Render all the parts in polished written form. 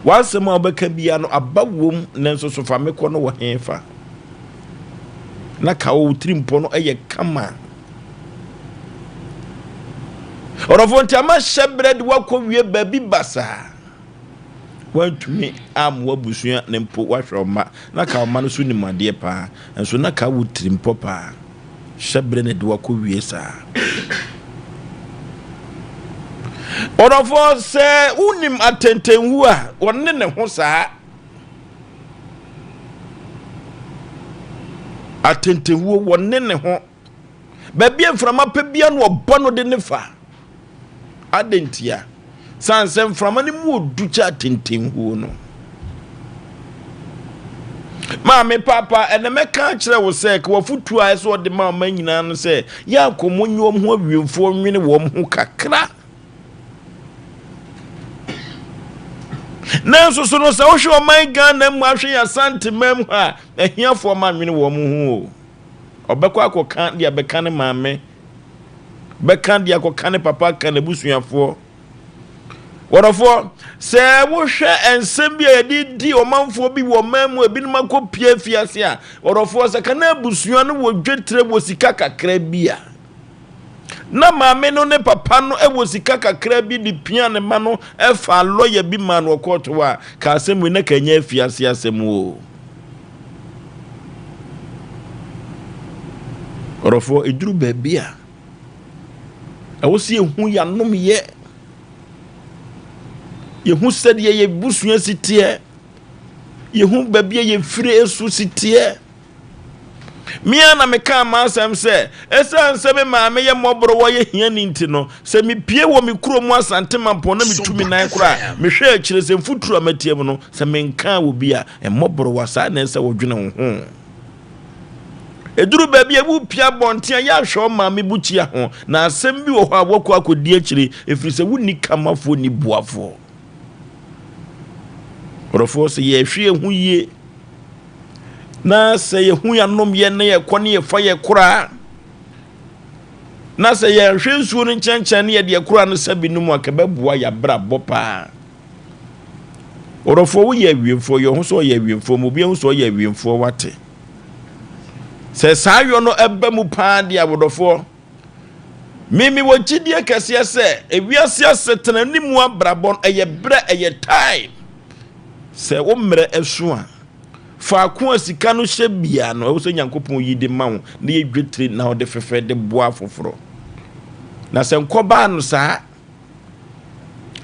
wasem obeka bia no abawom nenso so fa mekọ no wo henfa na ka wo trimpo no eye kama orofo ama shebred wakọ wie babi basa wantumi am wabusua ne mpo wahwe ma na ka ma no so nimade pa enso na ka wo trimpo pa shebre ne de wakọ wie sa orofo se unim atentenwu a wonne ne ho saa atentenwu wonne ne ho babi enframa pa bia no obo no de ne fa adentia sansem frama ne mu oducha atentenwu no maame papa ene meka kire wo se ka wafutu a so de ma nyina no se ya komonyo ho awiemfo nwene wo ho kakra nanso so no sa wo hwe o man Ghana mu ahwe ya santimam ha ehiafo ma nwene wo ho obekọ akoka dia beka ne maame beka dia akoka ne papa kan abusuafo worofo se wo hwe ensem bia di omanfo bi wo mamu ebinum akopie fiase a worofo se kana abusua no wo dwetre wo sika kakra bia na maame no ne papa no e wo sika kakra bi di pia ne ma no e fa lawyer bi ma no court wa ka asem ne kanya fiase asem wo worofo eduru ba bia e wo se ehu ya nom ye yehu sede ye busua sitie yehu babia ye fire esu sitie mia na meka ma asem se esanse me maame ye mobro wo ye hia ni ntino se me pie wo me kuro mu asante mampo na mitumi nan kura me hwe akire se mfuturu amatiem no se menka wo bia e mobro wasa na se wo dwene ho eduru babia bu pia bontia ya hwe maame buchia ho na asem bi wo ho aboko akodi akire efiri se wuni kamafo ni buafo orofo se ye hwe hu ye na se ye hu ya nom ye ne ye kone ye fa ye kura na se ye hwe nsuo no nchenchan ye de kura no sabi no mu akababua ya bra bopa orofo wo ye wiemfo ye hu so ye wiemfo mo bia hu so ye wiemfo wate se sayo no eba mu pa de abodofo mimi wo gidie kase se ewiase asetena nimu abrabon eye bre eye time se wo mre esu a fa ko asika no hye bia no wo so nyankopon yi de ma wo na ye dwetire na wo de fefe de boa foforo na se nkoba no saa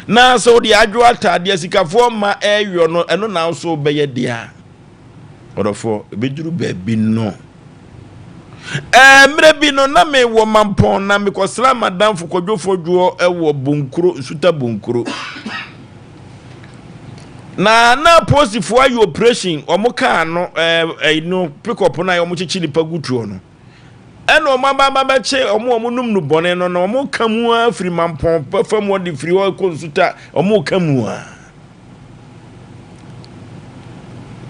na so de adwo atade asikafo ma eyo no eno na so beye dia odofo beduru ba bi no mre bi no na me wo mampon na me kosra madam fukwadwofodwo ewo bunkuro suta bunkuro na posifo ayi operation omuka no no pick up na omuchichi nipa gutuo no eno mama ba che omunum no bone no na omuka mu afiri mampon pafam odi firi o konsuta omuka mu a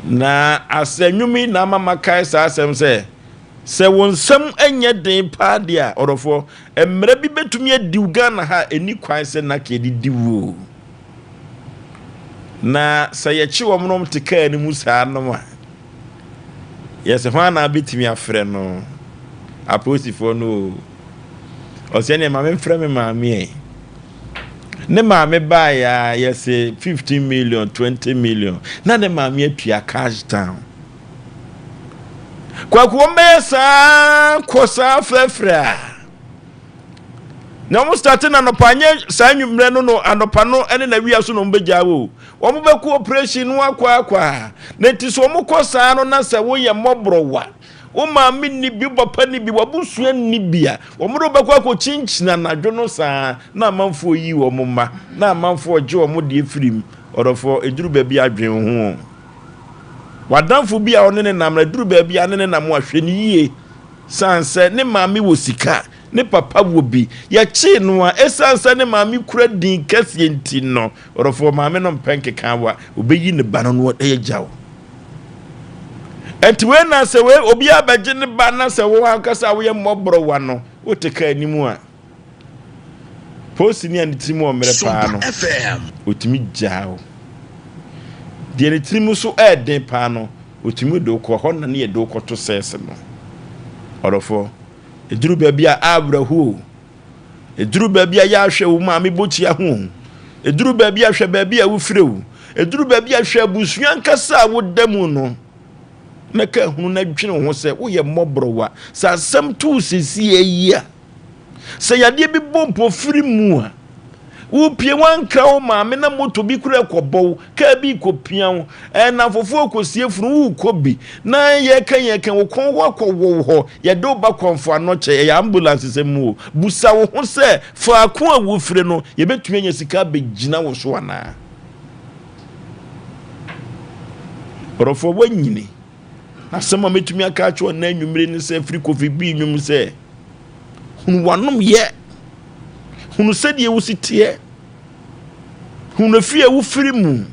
na asenwumi na mama kai sa asem se wonsam enye den pa dia orofo emre bi betumi adiuga na ha eni kwan se na ke didiwo na sayechi wo mnom tika ni musa no ma yese fa na betimi afre no aposifo no o se ne ma me frɛ me maame ne maame ba ya yese 15 million 20 million na ne maame atua cash down kwa kuomesa kosa frefra na mo start na no panye sanwumre no anopa no ene na wia so no mbejawo wo mo beku operation no akwa na ntiso mo kosa no na se wo ye mobrowa wo ma mi ni bi bopa ni bi wabusua ni bia wo mo beku akọ chinchina na dwo no saa na amanfo yi wo mo ma na amanfo je wo mo de firim orofo eduru ba bi adwen ho wadanfo bi a onene namra duru ba bi anene na mo ahwe ni yie sanse ne maami wo sika ne papa wo bi ya chi no a esanse ne maami kura din kase enti no orofo maami no mpenke kanwa obeyi ne ba no e jawo etiwe na se we obi abaje ne ba na se wo ankasa wo ye mobro wa no wo teka animu a posi ni anitimu o mere pa no otimi jawo de ne tirim so den pa no otimi do ko ho na ne do ko to sese no orofo eduru ba bia abrahu eduru ba bia ya hwe wo ma me botia ho eduru ba bia hwe ba bia wo firewu eduru ba bia hwe abusuan kasa wo damu no na ka hunu na dwene ho se wo ye mmobrowa sa asem tu sisi ayia se yade bi bompo firi mu a wo pie wankra wo ma me na moto bi kura kobo ka bi kopian na fofo kosie funu wo kobi na ye kan wo kon wo akwo ho ye do ba konfo anoche ya ambulance se mu busa wo ho se fa ko a wo fire no ye betumi anya sika begina wo so ana orofo wanyini asema metumi aka acho na anwumre ni se firi kofi bi nwum se hunu wanom ye hunu se de wusitie hunu fie wo firi mu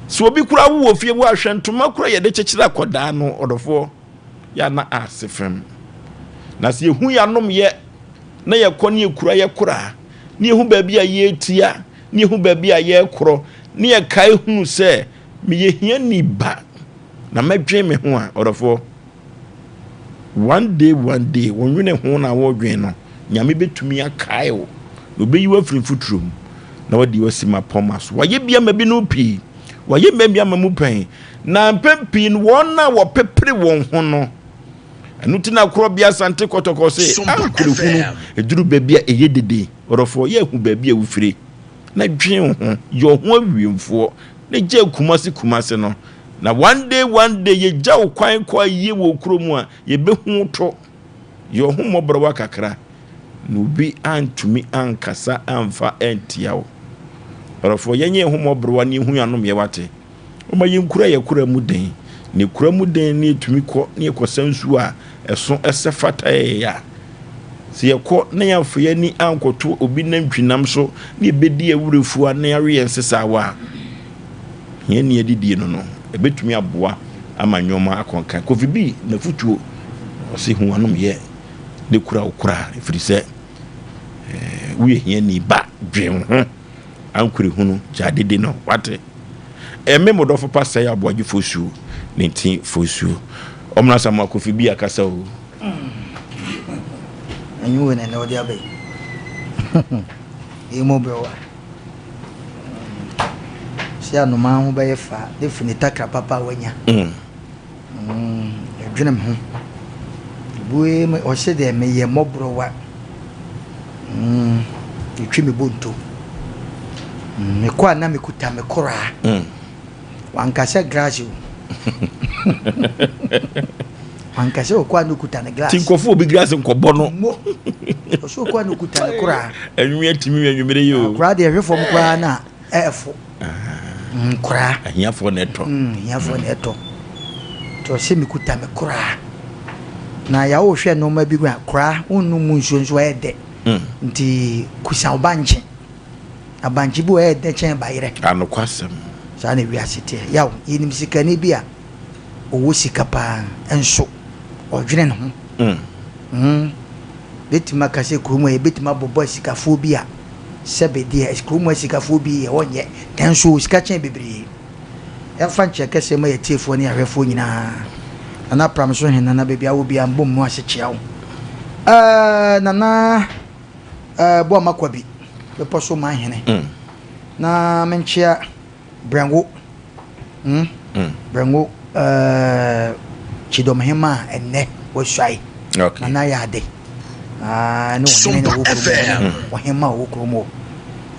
so obi kura wo fie wo ahwentoma kura ye de kyekira koda no odofo ya na asefem na se hu ya nom ye na ye kɔ ne ye kura ye kura ne hu ba bia ye tia ne hu ba bia ye koro ne ye kai hunu se me ye hia ni ba na medwe me ho a odofo one day wonwene ho na wo dwen no nyame betumi akae wo no be yiwa firi futrum na wadi wasima pomas waye bia mabi no pi waye bia mamu pen na pempi no wona wo pepre won ho no anu tina kro bia sante kotoko se ankuru hunu eduru bia eye dede odofo ye hu bia wo firi na dwen ho yo ho awiemfo na je kumase no na one day ye jaw kwan kwa ye wo kromu a ye behu to yo hu mobrowa kakra no bi antumi ankasa amfa entiawo orofo yenye hu mobrowa ni hu yanom ye wate o ma yinkura ye kura mu den ni kura mu den ni tumi ko ni ekosansu a eso esefata ya se ye ko na yamfo ye ni ankoto obi nantwinam so ni bedi awurefu a na yawe ensesa wa ye ni edidie no ebetumi aboa ama nyoma akonkan kofi bi na futuo osi hu anom ye ne kura okura efiri se uye hia ni ba dwen ho ankuri hunu jadede no wate memodofo pastor Yaw Aboagye fosuo ne tin fosuo omna sama kofi bi akasa o anyu we na odi abai imo bewa sia no ma ho be fa definita kra papa wanya edwenem ho bue me o se de me ye mobrowa etwi me bonto me kwa na me kuta me kora wankasa glass wankasa kwa no kuta na glass tinkofo obi glass nkobo no so kwa no kuta na kora enwi atimi enwumere yo kora de hwefo m kwa na efo kora ahiyafo neto to se me kuta me kora na ya wo hwe no ma bi gwa kora wonu mu nso ede nti kusa obanje abanje bu ede chen bayire anokwasem sa na wi asete yaw yinim sika ne bia owo sika pa enso odwene no betima kase kurumo e betima bobo sika fo bia sebedi kurumo sika fo bi e wonye tenso sika chen bebre e fa nche kase ma yetifo ne ahwefo nyina ana pramso hen na bebia wo bia mbom mu ahyekia wo nana bo makwabi be poso ma hene na menchia brango brango chidom hema enne wo swai okay na yade no Sompa FM wo hema wo kromo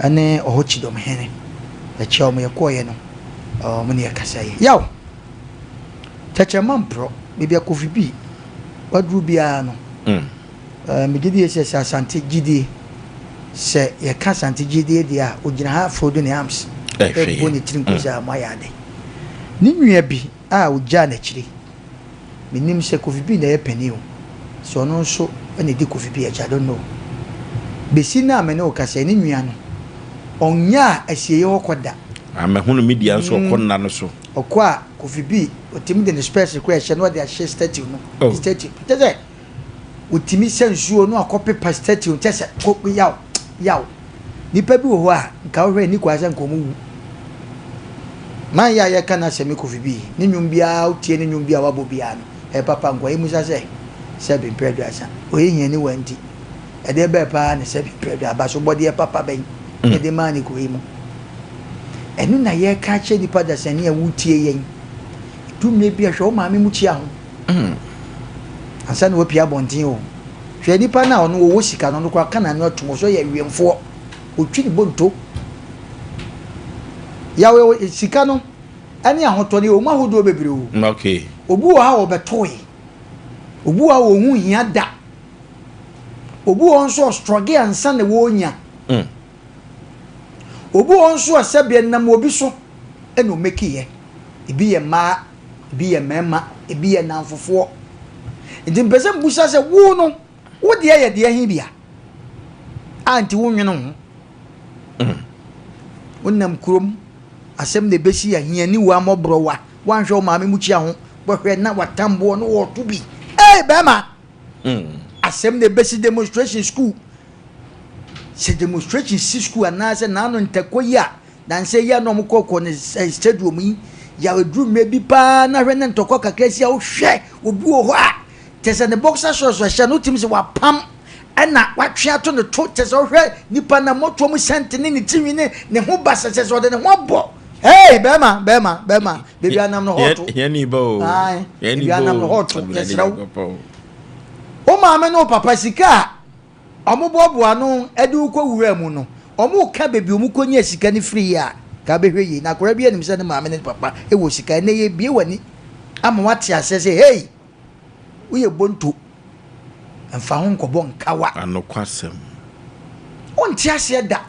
ane oho chidom hene e chia mo yekoye no mo ne yakasai yaw chacha mampro bibia kofi bi wadru bia no me gidi ese asante gidi se ye ka asante gidi dia ogina ha fodo ne ams e boni trinko za mayade ni nwia bi a ogya na kire menim se kofi bi na ye pani o so no so ene di kofi bi ya don't know besi na me no ka se ni nwia no onya asie ye okoda amehunu media so okonna no so okwa kofi bi otimi de special question no de share statue no statue teze utimi sensuo no akope pastati untese ko yaw nipa bi wo ho a nka wo hwe ni kwasa nkomu man ya kana se me kofi bi ne nwum bia utie ne nwum bia wabo bia no e papa ngwa e musa se mpredu asa oyi hia ni wanti e de be pa ne se mpredu abaso body e papa ben e de man ko yi mu enu na ye ka che nipa da se ne e wutie yen tu me bia hwe o ma me mu chia ho ansa na opia bontin o hwe nipa na ono wo sika no kwa kana no to so ye wiemfo otwi ni bonto yawe sika no ani ahoto ni o ma hodo bebre o okay obu wa wo betoy obu wa wo hu hia da obu on so struggle ansa na wo nya obu on so asebie nam obi so eno mekiye ibi ye ma ibi ye mema ibi ye nanfofo ndi mpese mbusa se wo no wo de ye de hin bia anti wo nwene ho wonnam kurom asem de besi ya hiani wa mobro wa wanhwe o maame mu chia ho bohwe na watambo no wo to bi bema asem de besi demonstration school se demonstration school anase na no ntakoya dan se ya no mkoko ne stadium yi ya wedru mebi pa na hwe ne ntoko kakrasi ya wo hwe obi wo ho a tese ne boxer shorts wa hwe no tim se wa pam ana watwe ato ne to tese hwe nipa na moto mu sentene ne tinwi ne ho basa tese o de ne ho bo bema baby anam no hoto yani bo baby anam no hoto yesrawo o maame no papa sika omobobo anu edu ko wura mu no omo ka baby omu ko nya sika ni free ya ka behwe yi na kora bia nim se ne maame ne papa e wo sika ne ye bie wani ama wate asese hey uye bonto emfa ho nkobo nkawa anokwasem onti ase da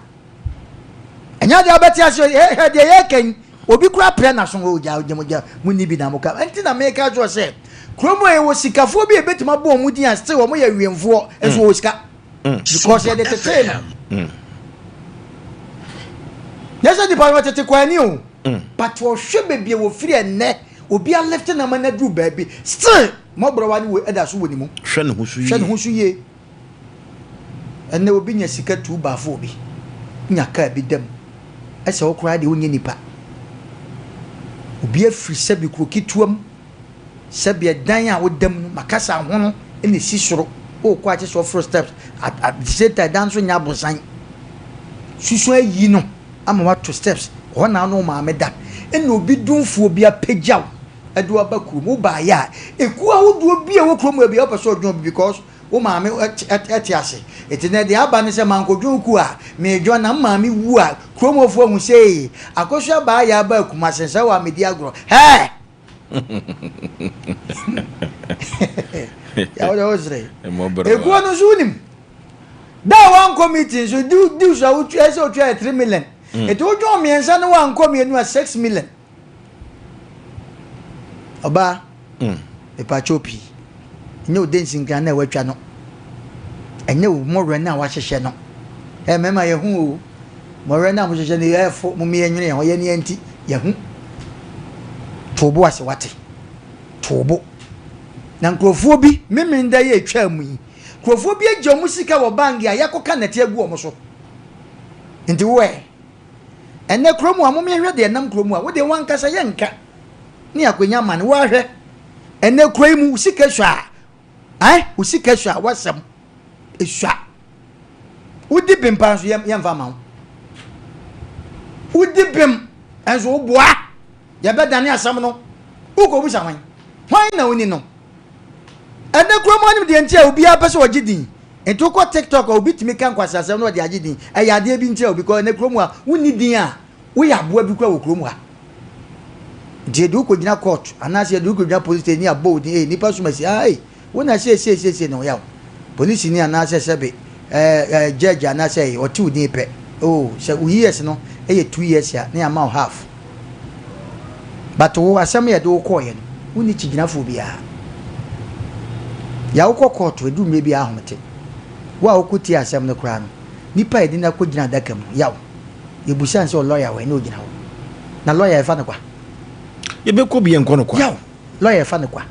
enya de abati ase he de ye ken obi kura pre na so oja muni bi na muka enti na meka jo se kromo e wo sikafo bi ebetima bo mu din ase wo mo ye wiemfo eso wo sika because they the same yesa di pa tete kwani o but wo hwe bebie wo firi enne obi a left na man adu baby still mo bro wani wo eda so woni mu hwe ne ho su ye enne obi nya sika 2 ba fo obi nya ka bi dem ese wo kura de wonye nipa obi afiri sebi kuro kituam sebi dan a wodam no makasa ho no ene sisoro o kwa che so first steps at the dan so nya bosan susu ayi no ama wa to steps ho na no ma meda ene obi dunfu obi apagyaw edu abakuru mo ba ya eku ahodo obi a wokuro mo obi opeso odwon because wo maame eti ase etine de aba ne se mankodwon ku a me dwo na maame wu a kromofo hu sei akosua ba ya ba kuma sensa wa medi agro ya o ozre eku no zunim da one committee so do so utu ese utu 3 million eto odwon miensa no one committee no 6 million oba pa chopi nye odensi nkan na watwa no enye wo morwe na wa hyehye no mema ye hu o morwe na mo hyehye ne yefo mo me enwene ho ye ne anti ye hu tobo ase wate tobo na nkrofo bi memenda ye atwa mu yi nkrofo bi agya mu sika wo bank ya yakoka nete agu o mo so nti we enne kromu a mo me hwe de nam kromu a wo de wankasa ye nka ni akonya man wo ahwe enne kroimu sika hwa usika sha wasam esha udi bim pa so yemfa ma udi bim enso oboa ya bedane asam no uko bu sawan hwan na oni no ene kromo anim de ntia obi apese ogidin ento ko TikTok obi timi kan kwasa asam no de agidin ya de bi ntia obi ko ene kromo a woni din a wo ya boa bi kwa wo kromo a de du ko gina court anase de du ko gina police station ni abo din nipa so masi wona se no yaw police ni anase sebe judge anase o tu ni pe se years no 2 years ya na am half but wo asem ye do ko ye no woni chigina fo bia ya wo court edu me bia ahomte wa wo kuti asem no kra no nipa edi na ko gina daka mu yaw yebusan se lawyer we na ogina wo na lawyer fa ne kwa ye be ko bia nko no kwa yaw lawyer fa ne kwa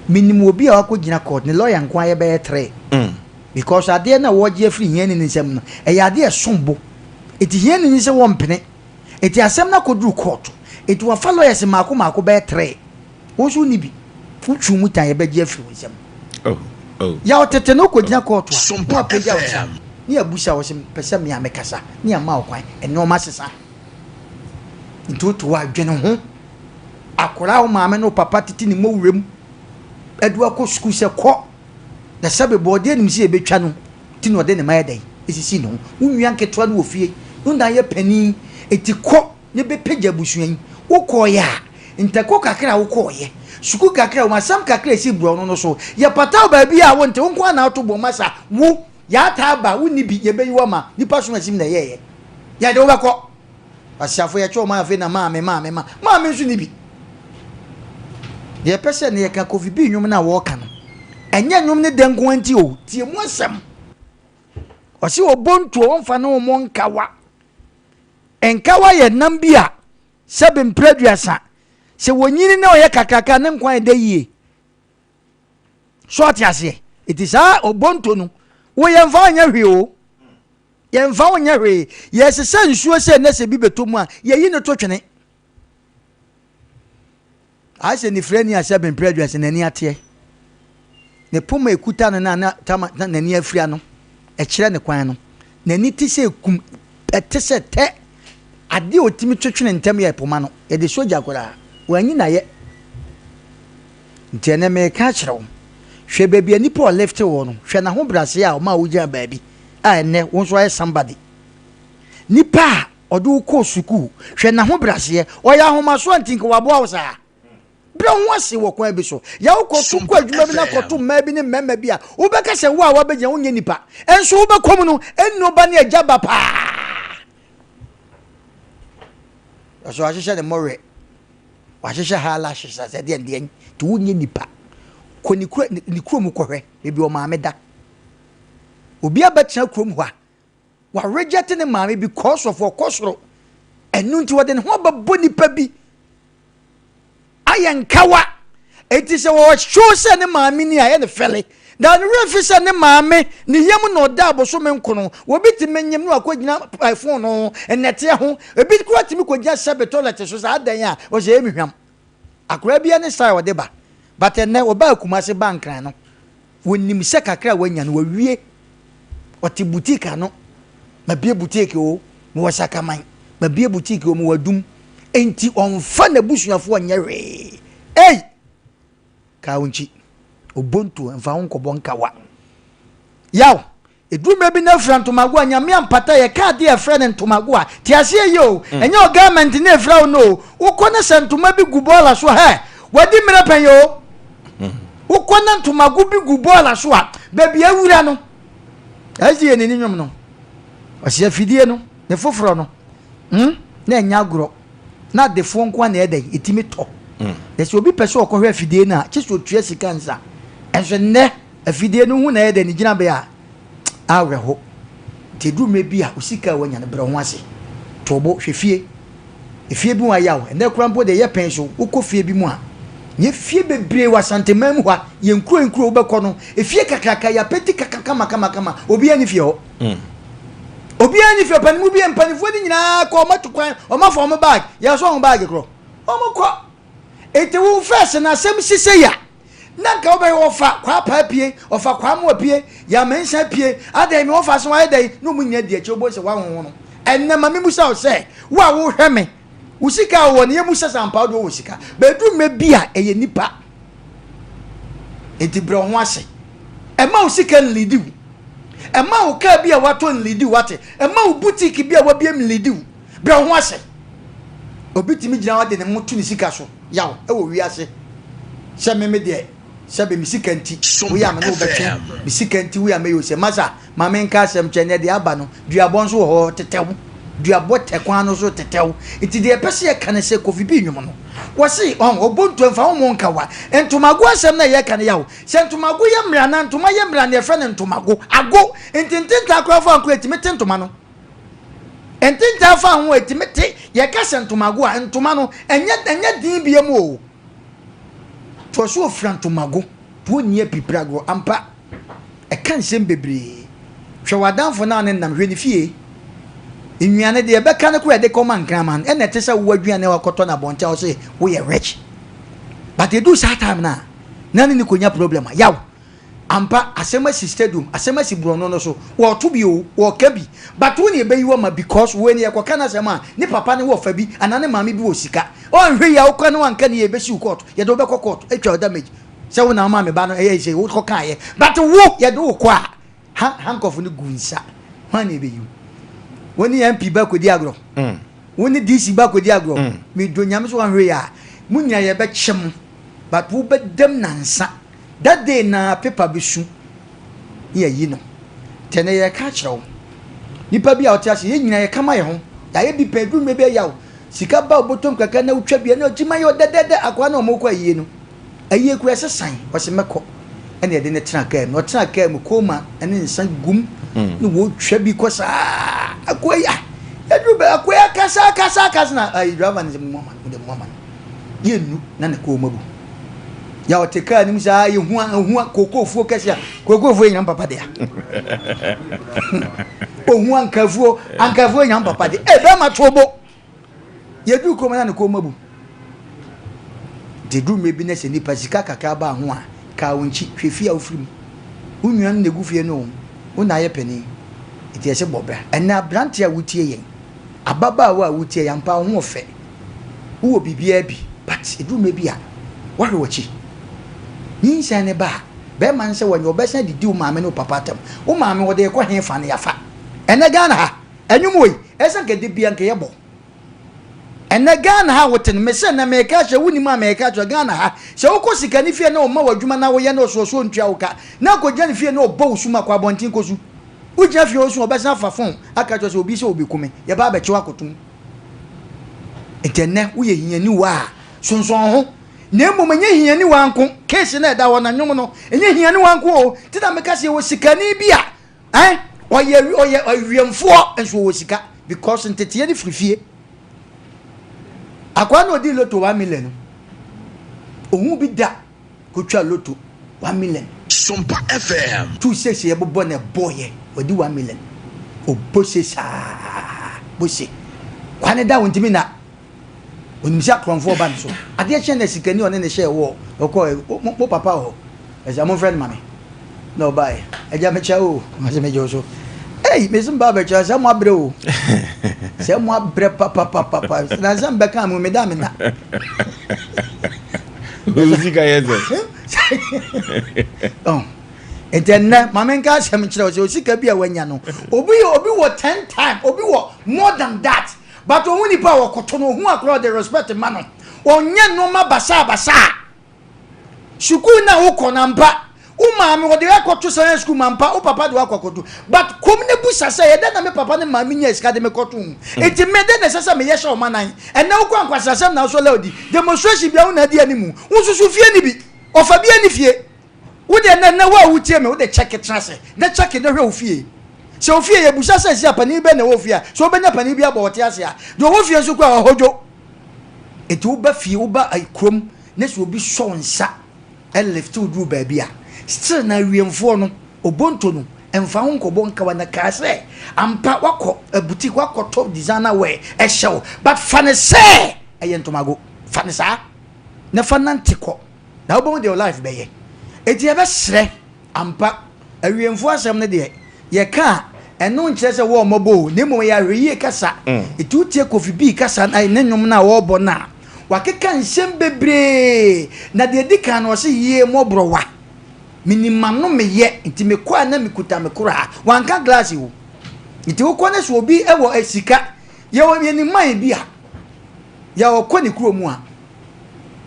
minimum obi a wakogina court ne lawyer nko aye be 3 because ade na wo je free hia ni nsem no e ya ade sombo eti hia ni se wo mpene eti asem na kodru court it will follow as mako be 3 woso ni bi futwu mu tan ye be je afiri nsem Yaw tete no kogina court wa Sompa FM ni abusa wo sem pese me amekasa ni ama okwan eno ma sesa ntoto wa adwene ho akora wo maame no papa titi ni mowrem edu akọ school se kọ na sabe bode ni msi ebetwa no ti no de ne mayedan esisi no unwia nketwa no ofie nda ye pani eti kọ ne be pagya busuan wo kọ ya ntako kakra wo kọ ye suku kakra wo masam kakra esi bro no so ye pata ba bi a wonte wonko na to bo masa wo ya ta ba wo ni bi ye be yiwa ma nipa so masim na ye ya de wo bakọ asiafo ye cho ma afi na maame nso ni bi ye pese ne ye ka kofi bi nwum na wo ka no enya nwum ne denko anti o tie mu asem o si obontu o mfa na o monkawa enkawa ye nam bi a sebe mpraduasa se wonyini na o ye kakaka ne nkwan de yie so atiase itisa obontu no wo ye mfa anya hwe o ye mfa anya hwe ye sese nsuo se na se bi betomu a ye yi ne to twene ase ni freni asebe mpraduasa na ni atie ne poma ekuta no na tama na ni afria no e kire ne kwan no na ni ti se kum etese te ade otimi twetwene ntem ya poma no e de soja kora wanyi na ye ntene me ka kire wo hwe baabi ani po left wo no hwe na ho brase a o ma wo gya baabi a ene wo so ay somebody nipa odu ko suku hwe na ho brase o ya homa so antinka wabo wo sa bro wase wo kwa bi so ya wo ko tu kwa adwuma bi na ko tu ma bi ne mema bi a wo be ka se wo a wo be nya wo nya nipa enso wo be kom no enno ba ne agaba pa so ahihye ne more wahihye hala hihye se de de tu wo nya nipa ko ni kuro mu kohwe bi o maame da obi abatia kuro mu ha wa reject ne maame because of okosoro enu nti wo de ne ho babo nipa bi ayankawa eti se wo show se ne maame ni aye ne fele da ne refi se ne maame ne yam no da aboso me nkono wo biti menyem no akogina iPhone no enete ho ebi kura timi kogina sabe toilet so sa adan a o se emihwam akora bia ne style de ba but ene oba kumase bankran no wonim se kakra wanya no wawie oti boutique no ma bie boutique o mo wasakaman ma bie boutique o mo wadum enti onfa na busuafo nyere kaunchi obontu enfa honko nkawa yaw eduma bi na frantomago anyame ampata ye ka de efrene ntomago ti ase yo enye o government na efra no ukona sentoma bi gubola so he wadi mrepen yo ukona ntomago bi gubola so a baby awura no azie ne ninwom no ose afidie no ne foforo no na enya agro na de fo nko na ede etimi to desi obi pese okohwe afidie na chiso tue sika nsa enso ne afidie no hu na ede ni gina be a aweho te du me bi a usika wanya ne bre ho ase tobo hwefie efie bi wa yawo ene krampo de ye penso ukofie bi mu a nye fie bebre wa santemam ho a ye nkuro obekọ no efie kakaka ya peti kakaka kama obi ani fie ho obi ani fie panimu bi empanifo ni nyina ko matukwan o ma fo mo bag ya so mo bag kro o mo ko ete wo first na sem sise ya na nka obe wo fa kwa pa pie o fa kwa mo pie ya mensa pie adai me wo fa so wa dai no mu nya die che obo se wa won no enne ma me musa o se wa wo hweme usika wo ne musa sampa do wo sika bedu me bia eye nipa enti bro ho ase e ma usika nlidi e ma o ka bia wato nlidi wate e ma o boutique bia wa bia nlidi bro ho ase obitimi gina wa de ne mutu ni sika so yaw e wo wi ase se me de se be mi sika nti wo ya me no betwe mi sika nti wo ya me yo se masa ma me nka asem chene de aba no duabon so ho tetew duabo tekwan no so tetew iti de pese ye kan se kofi bi nwum no wo se on obontu mfa wo monka wa entomago asem na ye kan yaw se entomago ye mra na ntoma ye mra na ye fe ne entomago ago entintinta akrafo anko etimete ntoma no entinta fa ho etimete ye ka se entomago a entoma no enye din bia mu o to so frantomago to nie piprago ampa e kan sem bebre hwe wadanfo na ne nam hwe ni fie nnuane de bɛka ne ko de kɔma nkraman ɛna te sɛ wo aduane wa kɔtɔ na bonta wo sɛ wo yɛ rich but they do that time na ne konya problem yaw ampa asemasi stadium asemasi brono no so wo to bi o wo ka bi but wo ne be yi wo ma because wo ne yakɔ kana sema ne papa ne wo fa bi anane maame bi wo sika o hwe ya wo kwa ne wanka ne ye be si court ye do be court etwa damage sɛ wo na maame ba no ɛyɛ sɛ wo kɔ kan ye but wo ye do kɔ a handcuff ne gunsa man ne be yi wo ne MP ba kodi agro wo ne DC ba kodi agro me do nyame so hwe ya munya ye be kyem but wo be dem nansa that day na paper be su ye yi no tene ye ka kyerɛw nipa bi a ɔte ase ye nyina ye kama ye ho ya ye bi pedru me be yawo sika ba obotom kaka na utwa bia na ogima ye odedede akwa na omokɔ ayie no ayie ku ese san ɔse mekɔ ɛna ye de ne tena ka no tena ka mu koma ɛne nsan gum ne wo twa bi kɔ saa akoya edu be akoya kasa na ai driver ne mama ye nu na ne ko mabu ya oteka ni msa ye hu kokofuo kase kokofuo nyam papa de o hu ankafuo nyam papa de e be ma tobo ye du ko na ne ko mabu de du mebi na se ni pasika kaka ba ho a ka wonchi hwefi a ofirim unwan ne gufie no una ye pani iti ye se bobra ena brante a wutie yen ababa wa wutie yan pa ho ofe wo bibia bi but edu mebi a wahwe wachi yinsa ne ba be man se wanyo be se didi o maame no papa tam o maame wo de ko hen fa ne yafa ene Ghana ha enwum yi ese ke de bia nke yebo ene Ghana ha woten me se na me ka hwe wuni ma me ka hwe Ghana ha se wo ko sika ni fie na o ma wadwuma na wo ye na so ntua wo ka na ko gya ni fie na o bo usuma kwa bontin ko su wo gya fie o su o be sa fa fon aka hwe se obi se obi kume ye ba ba kyewa kotum etenne wo ye hiani wa sonson ho na emu menye hiani wanko case na da wona nwom no enye hiani wanko o ti da meka se wo sikani bia oye wiemfo enso wo sika because ntete ni frifie akwa no di loto 1 million ohun bi da ko twa loto 1 million Sompa FM tu se ye bobo na boye odi 1 million o bose sa bose kwane da wontimi na onimsia kronfo ba nso ade che na sikani one ne hye wo okọ papa ho eja mo friend mame no bye eja mecha o ma se mejo so hey me zum ba becha se mo abre o se mo abre papa na zam be kan mo me da me na Musika yeze oh etenne mame nka se me kire o sika bia wanya no obi wo 10 time obi wo more than that. But when you power kotono who across the respect man onye no ma basa shuku na wo konampa maami wo de akoto science school mampa o papa de akoto but komne busa say ye na me papa ne maami nya iska de me koto enti me de na sasa me yesha o manan ene wo kwankwasa sam na so laudi demonstration bia wo na di animu wo susu fie ni bi ofa bia ni fie wo de na wa wutie me wo de check trase de check de hwe wo fie so ofie ye busa say sia pani be na wo fie so be nya pani bia bo wote ase a do wo fie so kwa hodwo enti wo ba fie wo ba krom na so obi so nsa left to do baby a still na wiemfo no obonto no emfa ho nkobo nkawa na ka se ampa wakọ boutique wakọ top designer wear e hyew but fane se eyentomago fane sa na fanante ko na obon de life be ye eti e be sre ampa awiemfo asem ne de ye ka eno nkyere se wo mobo ne mo ya hweye kasa eti utie kofi bi kasa na ne nwom na wo bo na wakeka nsem bebre na de dika na o se yie mobrowa minimum no meye nti me kwa na mikuta me kura wanka glass wo nti wo kone so obi ewo esika ye wo ni man bia ya wo kone kuro mu a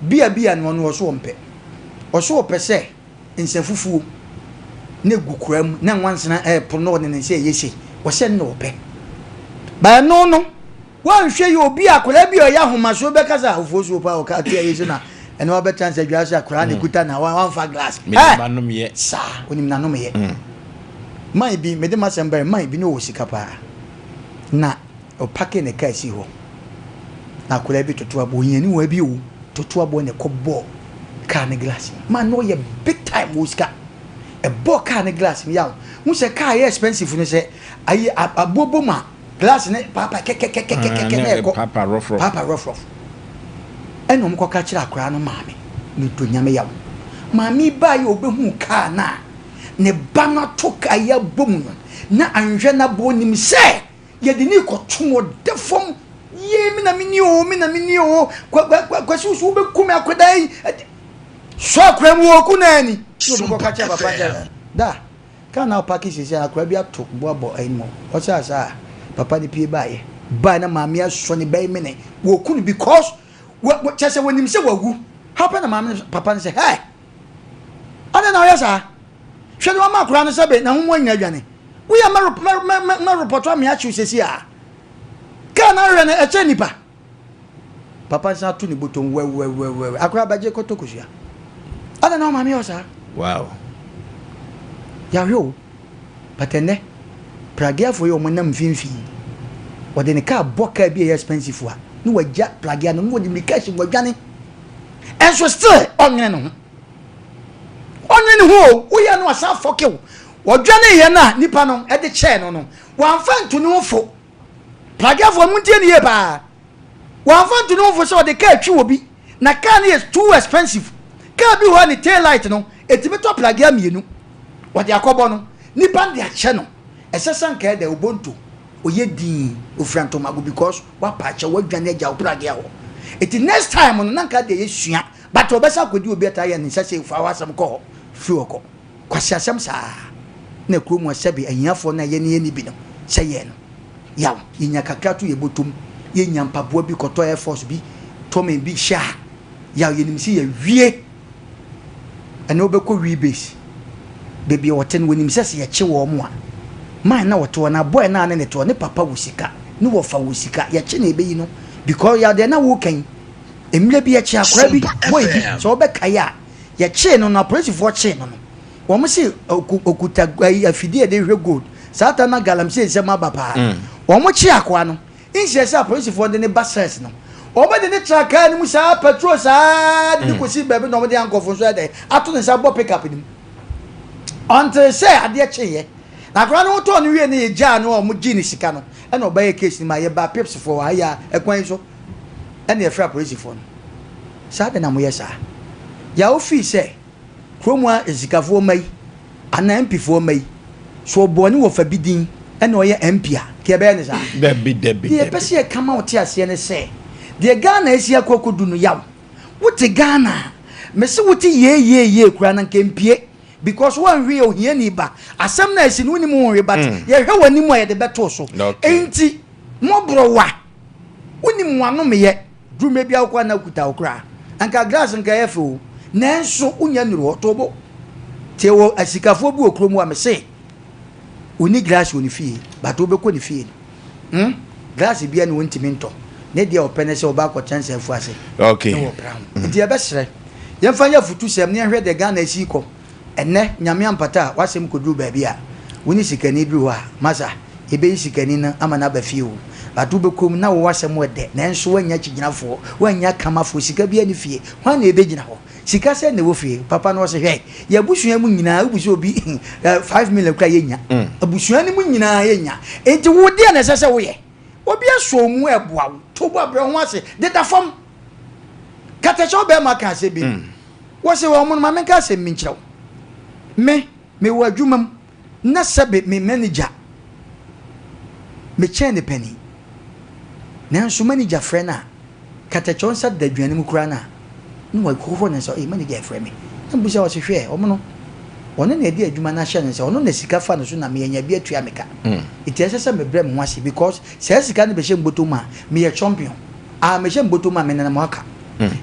bia no no so mpe o so pese nsefufuo na gukuram na nwansena pono ne nse yese wo se no pe ba no wan hwe ye obi akola bi o ya homaso be kasa ofoso pa o ka tia yese na ene wa betan se dwase akora ne kuta na wan fa glass minimum ye sa onim na no me ye mai bi me de masemba mai bi no wo sika pa na o pake ne ka si ho na akora bi toto abo yeni wa bi o toto abo ne ko bo ka ne glass man no ye big time wo sika e bo ka ne glass ya mu se ka ye expensive no se ayi aboboma glass ne papa kekekekekeke papa rough eno mko ka kira akra no maame ni to nyame yawo maame ba ye obehu ka na ne ba na to ka ya bom na anhwe na bo nim se ye de ni ko tomo defom ye mi na mini o kwa susu be kum akodai so akra mu oku na ani mko ka kira papa da kana opaki sisi akra bi ato boabo aimo o sa papa ni pie ba ye ba na maame aso ne ba mi ne wo ku because what chese when him say wagu happen na mama papa say hey ana na yesa hwe no ma kura no sebe na ho anya adwane we ya ma report am ya chi sesi a ka na re na eche nipa papa say atu ni boton we akura baje kotokusua ana na mama yosa wow ya yo patene pragia for yo monam finfi wode ne ka boka bi expensive wa no wagya plagia no wodi mikashi wadwane enso still onwene no ho wo ya no asa fokew wadwane ye na nipa no e de che no wanfa ntu no fo plagia fo mu tie ne ye ba wanfa ntu no fo so de ka atwi obi na ka ne is too expensive ka bi ho ni tail light no etimi to plagia mienu wode akobo no nipa de ache no esesa nka de ubuntu oye din ofranto mago because wa pacha wadwane agya opragia ho eti next time no nanka de yesua but obesa kodi obi ataye ne sese fa wasam ko fi oko kwasi asem sa na kromu asabi ahiafo na ye ne bi no seye no yaw yinya kakra to ye botum ye nya mpaboa bi koto air force bi to me bi sha yaw ye nimsi ye wie ana obekọ wi base baby woten wonim sese ye che wo mo a man na woto na boy na ne to ne papa wusika ne wo fa wusika ye che na ebeyi no because ya de na wo kan emle bi ye che akora bi boy bi so obeka ya ye che no na police for che no wo mo se okuta afidie de hwe gold sata na galam se se ma baba wo mo che akwa no inse se police for de ne bases no o ba de ne traka ni musa petrol sa de ko si bebe no mo de ankofo so de ato ne sa bo pick up ni until say ade che ye na kra no to no wie ne ye ja no o mo gi ni sika no e na obaye case ni ma ye ba pips for aya ekwan so e na ye fra police for no sa de na mo ye sa ya ofi se kromwa ezikafo mai ana MP fo mai so boni wo fa bidin e na o ye MP a ke be ne sa debi ye pese e kama o ti ase ne se de Ghana esia kokodu no yaw wote Ghana me se wote ye kura na kempie because one real here ni ba asem na esi no ni mu we but ye hwe wani mu ye de beto so enti mo browa woni mu anu me ye drume bia kwa na kuta okra anka glass nka ye fo nanso unya nuru tobo tewo asikafo bi okromu a me se oni glass oni fie but obekọ ni fie glass bia ni wonti minto ne dia opene se oba ko chance afu ase okay no brown enti e be sere ye mfanya futu sem ne hwe de Ghana esi ko enne nyame ampata wasem kodu baabi a woni sikani bi ho a masa ebe sikani na amana ba fie o batu bekom na wo wasem wede nanso wanya chiginafo wanya kamafo sika bi ani fie hwan na ebe gina ho sika se ne wo fie papa no se hwe ya busua mu nyina ubuso obi 5 million kra yenya abusua ni mu nyina yenya enti wo de na sese wo ye obi aso mu eboa to bo abre ho ase de da fam katecho be maka se bi wo se wo mu ma menka se minchiro me wo adwumam na sabe me manager me chene penny nanso manager friend na katecho nsa da dwane mu kura na no wa kokofo ne so manager friend me na busa wo se hwe o mo no ono na edi adwuma na hye ne se ono na sika fa no so na me anya bi atua meka iti ese me brem ho ase because se sika ne be hye mboto ma me ye champion me hye mboto ma me na mo aka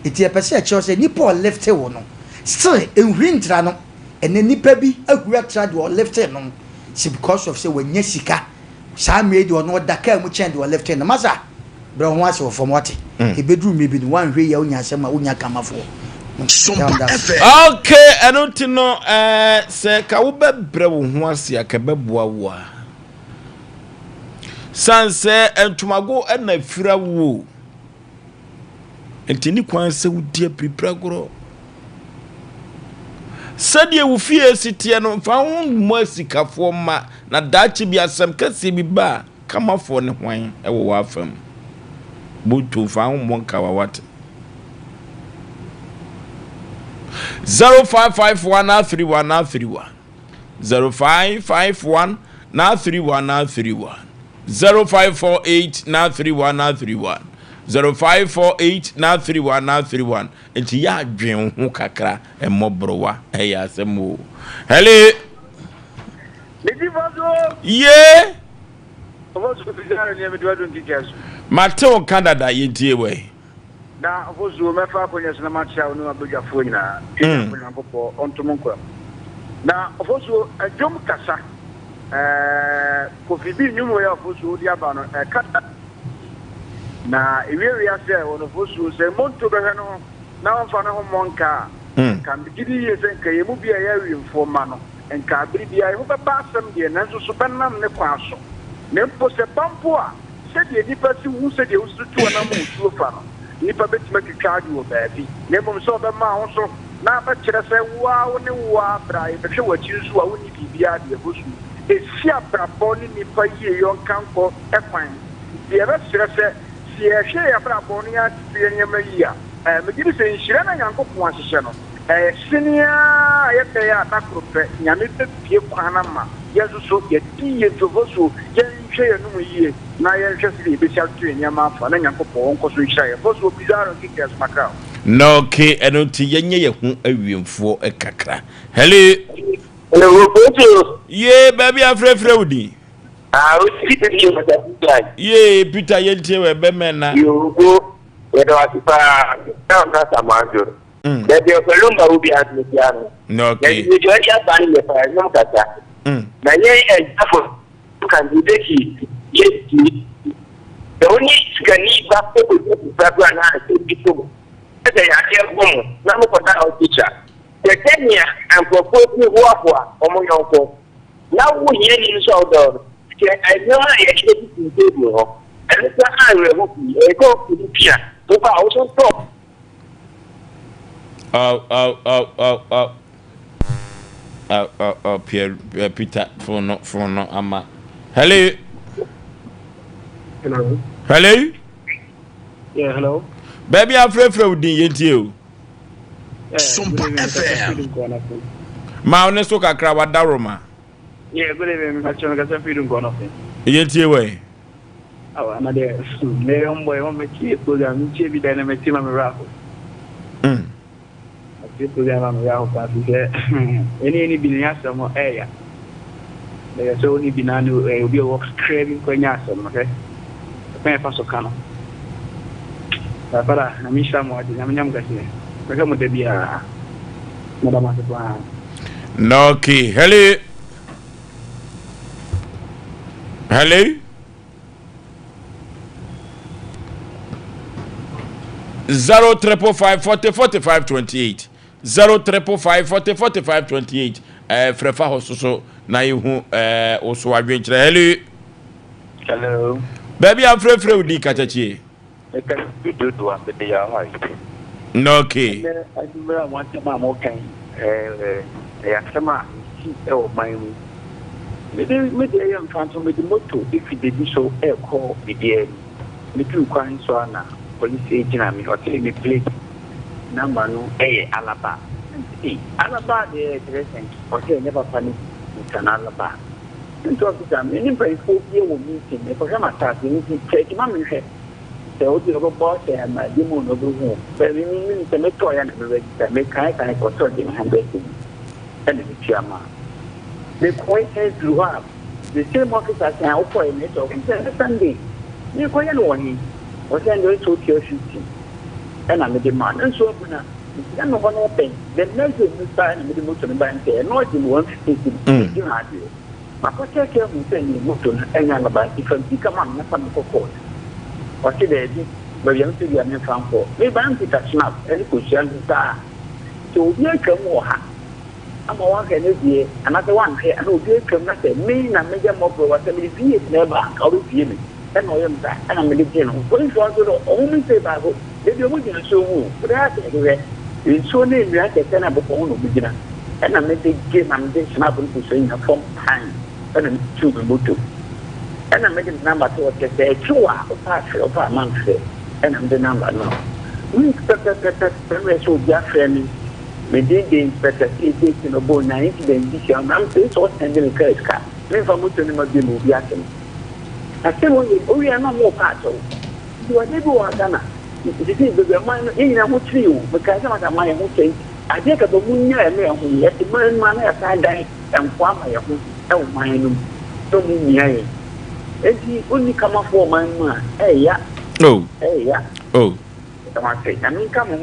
iti e pese e che se ni Paul left wo no still enhwintra no ene nipa bi ahura trade or left no si because of say wanya sika sa me di ono daka mu chen di or left no masa bro ho ase for what e bedroom me bi no wan hwe ya onya asema onya kamafo Sompa FM. Okay, I don't know se ka wo bebre wo ho ase akabeboa wo a sanse entumago na fira wo entini kwan se wudi prepare goro sadie wo fie sitie no fa ho mo asikafo ma na dachi bi asem kase bi ba kama fo ne hwan e wo wa fam butu fa mo nka wa wat 0551 0551 0548 0548 enti ya adwen ho kakra e mobrowa e ya asemo hello ye Mateo Canada yentie we na ofozu mefa akonya sina macha onu abujafo nyina kenya popo ontomonko na ofozu adwom kasa kofi bi nyumo ya ofozu di aba no kata na ewe ase ono ofozu se monto behwe no na onfa no ho monka kan bigidi yese nka yemu bia ya wimfo ma no nka biri bia ho beba asem de na nso so benam ne kwaso ne mpo se bampo a se de nipa si hu se de usutu na mo usuo fa no nipa betima kikadu o baabi ne mom so be ma ho so na ba kire se wa wo ne wa bra e be hwe wachi nso a woni bibia de bosu esi abrabo ni nipa yie yon kanko ekwan de be kire se si e hwe ya brabo ni ya tie nyama yi a me gidi se nhire na nyanko po ahihye no sinia ye be ya takrope nyame be pie kwana ma yesu so ye tie tovoso ye nhwe ye no yie na ye nhwe se be sia tu nyama afa na nyanko po onko so nhira ye boso bizarro kikas makao no ke enoti yenye ye hu awiemfo ekakra hello ye baby afrefre udi ye Peter yentie we be mena you go we do atipa na samanjo de pelumba ubi atmetiano no ke you just bani me fa no kata na ye example candidate yes the only gani ba ko ko na se biso the ya ko na mo kota o teacher the Kenya and propose wo omo yonko na wo ye ni so do I know I actually did no and so I will go to the pier to also stop Pierre Peter for no ama hello yeah hello baby afrefre udi yentie o Sompa FM. ma one so kakra wadaroma yeah good evening actually kasa feeding go nothing yentie we awa na de me omboy o me ki program chi bi dana me tima me raho ati program me raho pa se eni bi nya samo eya le so ni binanu obi o work craving ko nya samo okay me fa so kana para na mi samo ati nyam gasi me mo de bia madama se pa no ki hello 035454528 035454528 frefa hososo na ihu oso adwenkyere hello baby afrefre udi kachachie e ka do ambede ya hai no ki I remember one time I'm okay ya sama o mai me de yam fanto me de moto if you did so e call me there me tu kwan so na police agent me hotel me plate number no alaba de present hotel never funny in alaba into officer me ni pay for here wo meeting me ko ma ta ni check ma me he se o di go boss e ma di mo no go be mi se me to ya na me kai ko to di ma be and the chairman the point is to have the same officer can operate it of Sunday. You go in one, or send you to curiosity. And I'm the man, and so on. I'm not going to pay. The next is the sign of the motor bank, and not in one station. You had you. My pocket care will send you motor and I'm about if I come on, nothing for court. What did they do? But you have to be a man found for. Maybe I'm to touch up and push you star. So you come more. I'm a one can be another one here, and will be come nothing. Me and major mob was a million never. I'll be feeling. And I am back, and I'm a little. What is one to only say Bible? If you're moving so, but I think it's so name you have to send up a phone of beginner. And I made the game and this happen to say in a form time, and I'm too motor. And I made the number to what they say, 2 hours, a month, and I'm the number now. We expected that so just friendly. We did the inspector, in a bone, 90 days, I'm so sending a credit card. Then for Muslim, must be movie acting. I said, we are not more part of you. Are never one Ghana. This is the man in a much you, because I am my own thing. I think of the moon, who yet the man aside die and farm my own, oh, mine, don't mean me. And he only come up for my man. Hey, yeah. Oh. Hey, yeah. Oh. I mean, come on,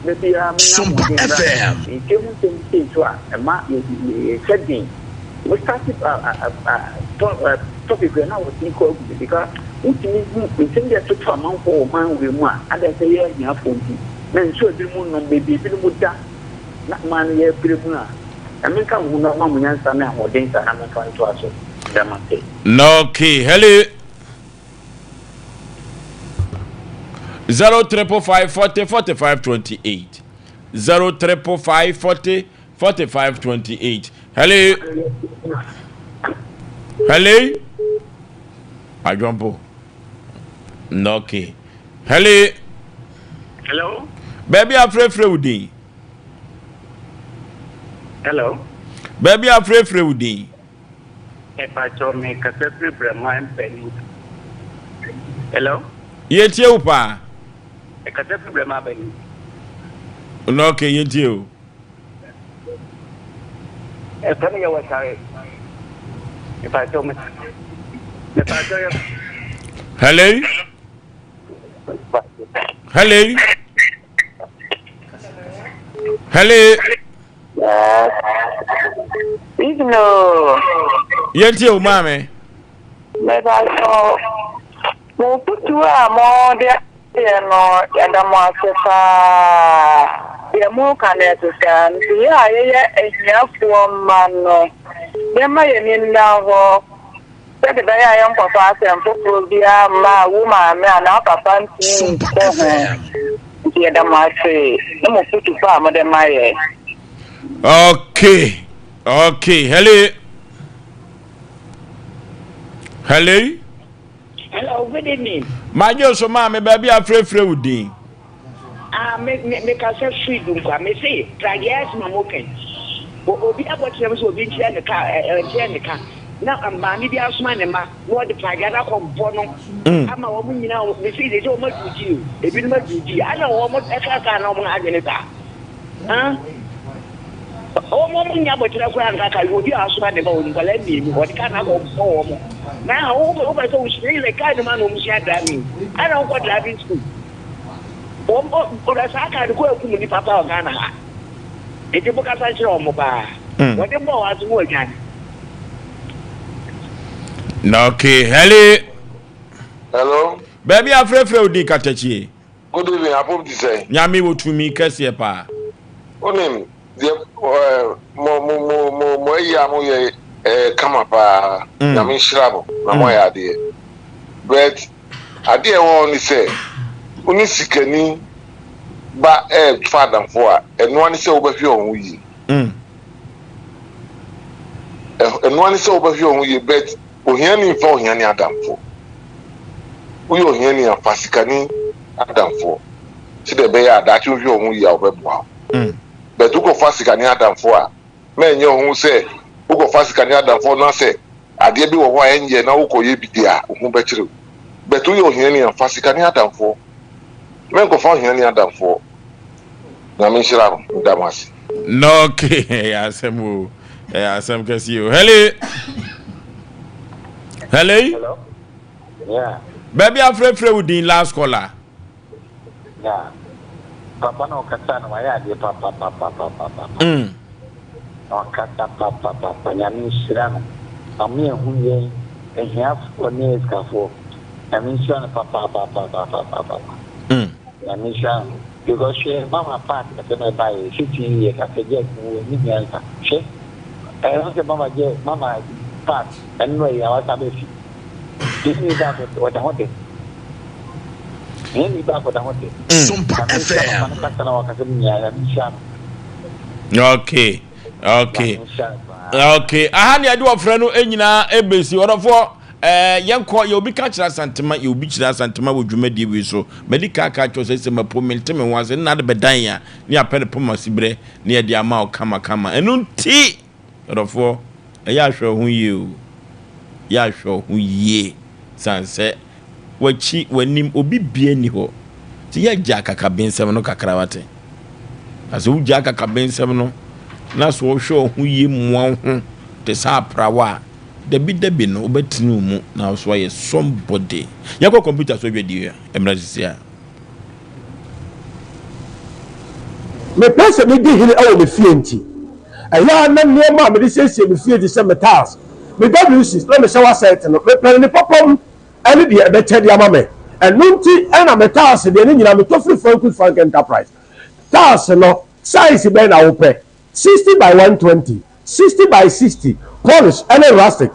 maybe Sompa FM. He came to a mark, setting. We started topic when I was equal because we think that to a month for man with one, and I say, yeah, you have 40. Then, sure, the moon and baby, people would die. Not man, yeah, people. I mean, come on, no one answer now, or days I'm trying to answer. No key. Hello. 035 40 45 28. 035 40 45 28. Hello. Hello. Ajompo. No key. Hello. Hello. Baby, afraid Freudi. Hello. Baby, afraid Freudi. If I told me, because every Brahman penny. Hello. Yet you pa. Because every Brahman penny. No key, yet you. If I was sorry. If I told me. If I told you. Hello. Hello. Hello. No. Yet you, mammy. But I saw. Well, put you more there, and I'm also more connected to stand. Yeah, for man. There might be now. Said the I am papa and people be a woman, man, up a fancy. Yeah, the master. No put to farm, than my. Okay. Okay. Hello. Hello. Hello, good evening. My dear, so mammy, baby, afraid Freudi. Make us a freedom. I say, try yes, Mamoken. Obi about them so be in the car, now I'm Mammy, the houseman, and what the Pagana of Bono. I'm a woman, you know, they say they don't much with you. They didn't much with you. I know almost a car can almost huh? Oh, woman, but I will be houseman about me, what can I go home? Now, over those really kind of man who said that me. I don't want to in school. But as I can't go to the Papa of Ghana. It's a book as I show mobile. What the more as work can. Okay, hello. Hello. Baby, afraid Freudi Katachi. Good evening, I hope to say. Yami will to me, Cassiapa. Onim, the Moya come up, Yamin Shrabo, Namoya dear. But I dear only say, Unisikani, but father for, and one is over your we. And one is over your we, but Ohiani for Hiani Adam for. We are Hiani and Fasikani Adam for. See the bear that you we are web. But who go Fasikani Adam for? Men who say, who go Fasikani Adam for, not say, I did be a wine ye now go ye be there, who bet you. But we are Hiani and Fasikani Adam for. Men go for Hiani Adam for. Namisha Damas. No, okay, Asem, Asem, guess you. Hello. Hello? Yeah. Baby, afraid Freudi last caller. Yeah. Papa no kata my idea, Papa. No kata Papa, Yamin Shirano. A mere who and half or near Scafo. Yamin Shirano, Papa. Yamin Shirano. Because she, Mamma Pat, by 15 years after Jack, who answer. She, I don't say Mamma Pat, anyway, I was a give me back what I wanted. Give me back what I wanted. Sompa FM. Okay. I had the idea of friend Enina Ebesi or for yanko ye obi ka kira santema ye obi kira santema wo dwumadi wi so medical ka cho se mapo milteme wanse na de bedan ya ni apene poma sibre ni e de ama o kama enu nti rodofo ya hwe ho ye o ya hwe ho ye sanse wachi wanim obi bia ni ho ti ya ja kaka bensem no kakra wate aso u ja kaka bensem no na so hwe ho ye muan ho te sa prawa debi no obetinu mu na so ye somebody yakọ computer so dwedi ya emrasisia me pese me di hiri awo me fie nti aya na niema me de siesie me fie di se metals me WC na me shower set no me plan ni popom ani de e be chede ama me enunti na metals de ni nyina me to free Frank Enterprise tas no size be na wo pe 60 by 120 60 by 60 polish and rustic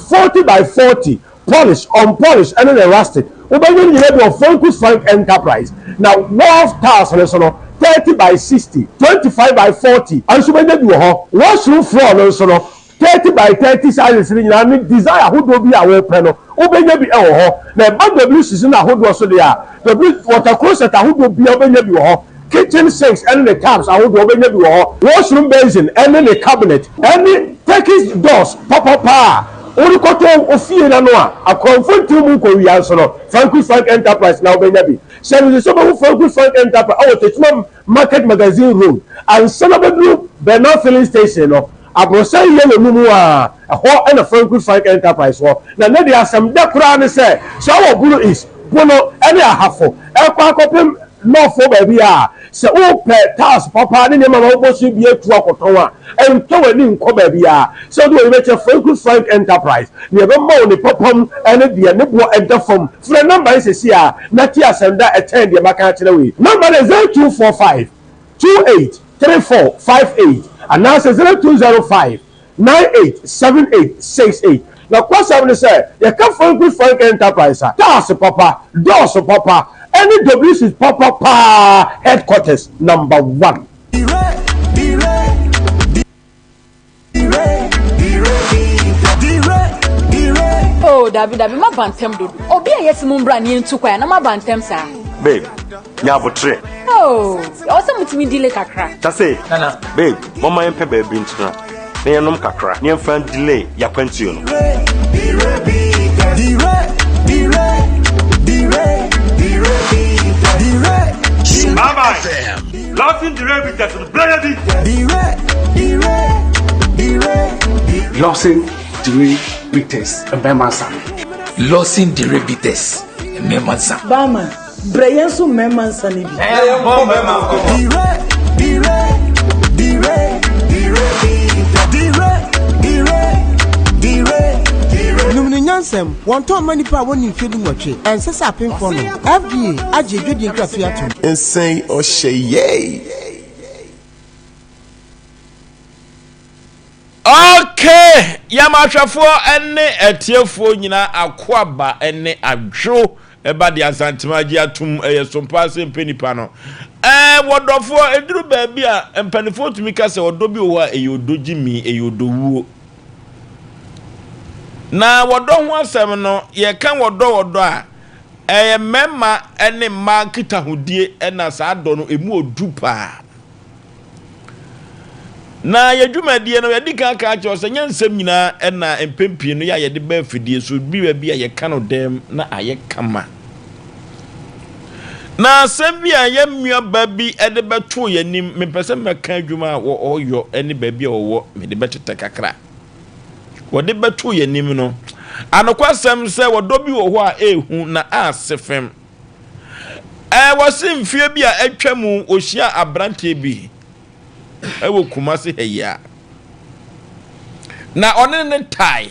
40 by 40 polish unpolished and rustic obey you have Frank Enterprise now wall tiles so 30 by 60 25 by 40 and so many do ho washroom floor so 30 by 30 sizes ni na desire who do be away no obey bi e ho na WC na ho do so there the water closet who do be obey bi ho kitchen sinks and the taps I would open the washroom basin and the cabinet and the Turkish doors papa only cotton of fear and noa a comfort to Muko Frank Enterprise now baby send the summer Frank Enterprise our Techman Market Magazine room and son of a group Bernard filling station I will say yellow mumua a whole and a Frank Enterprise war now there are some decran say so our blue is bono any a half for a no for baby se o pe task papa ni ma wo bosu bi atu akoton a ento wani nko baby se do we be Frank Enterprise ne be ma oni popom ene de ne bo edafom fre number is see na ti asenda attend de maka kire we number is 0245 283458 and now 0205 987868 na kwasa we say you can Frank Enterprise task papa doors papa any WC is Papa headquarters number 1. Oh, David, my bantem do. Obi a yes mumbra ni ntu kwa na ma bantem sa. Babe, nya botre. Oh, also mutimi delay kakra. Tase, nana. Babe, mama yempe baby ntuna. Na yenom kakra. Ni yemfa delay ya kwantuo no. Bye bye. Losing the rebiters to the bloody. Losing the rebiters and Bemansa. Losing the rebiters and Bemansa. Bama, Brayansu Memansa. Nyansem, one time many power when you feeling watch it, and says up in front of FDA, Ajay Graffiatum, and say Osei Yaw. Okay, Yamachafo ene etiefo nyina akwaba ene adwo eba de asantimaji atum Sompa Asem Mpe Nipa no wodofo eduru ba bia empanifo tumi ka se wodobi wo a eyodoji mi eyodowuo na wodo ho asem no ye kan wodo a memma ene ma kita hodie ena sa do no emu odupa na yedwumadie no yedi kan ka cho se nyansem nyina ena empempie no ya yede ba afidie so biwa bia ye kan dem na aye kama na sembia ye mmua babi ede beto yanim mepese meka adwuma wo oyo ene babi owo me de betete kakra wode beto yanim no anokwasem se wodobi wo ho a ehu na asefem wosim fie bia atwamu ohia abrante bi ewo kumase heya na onene tai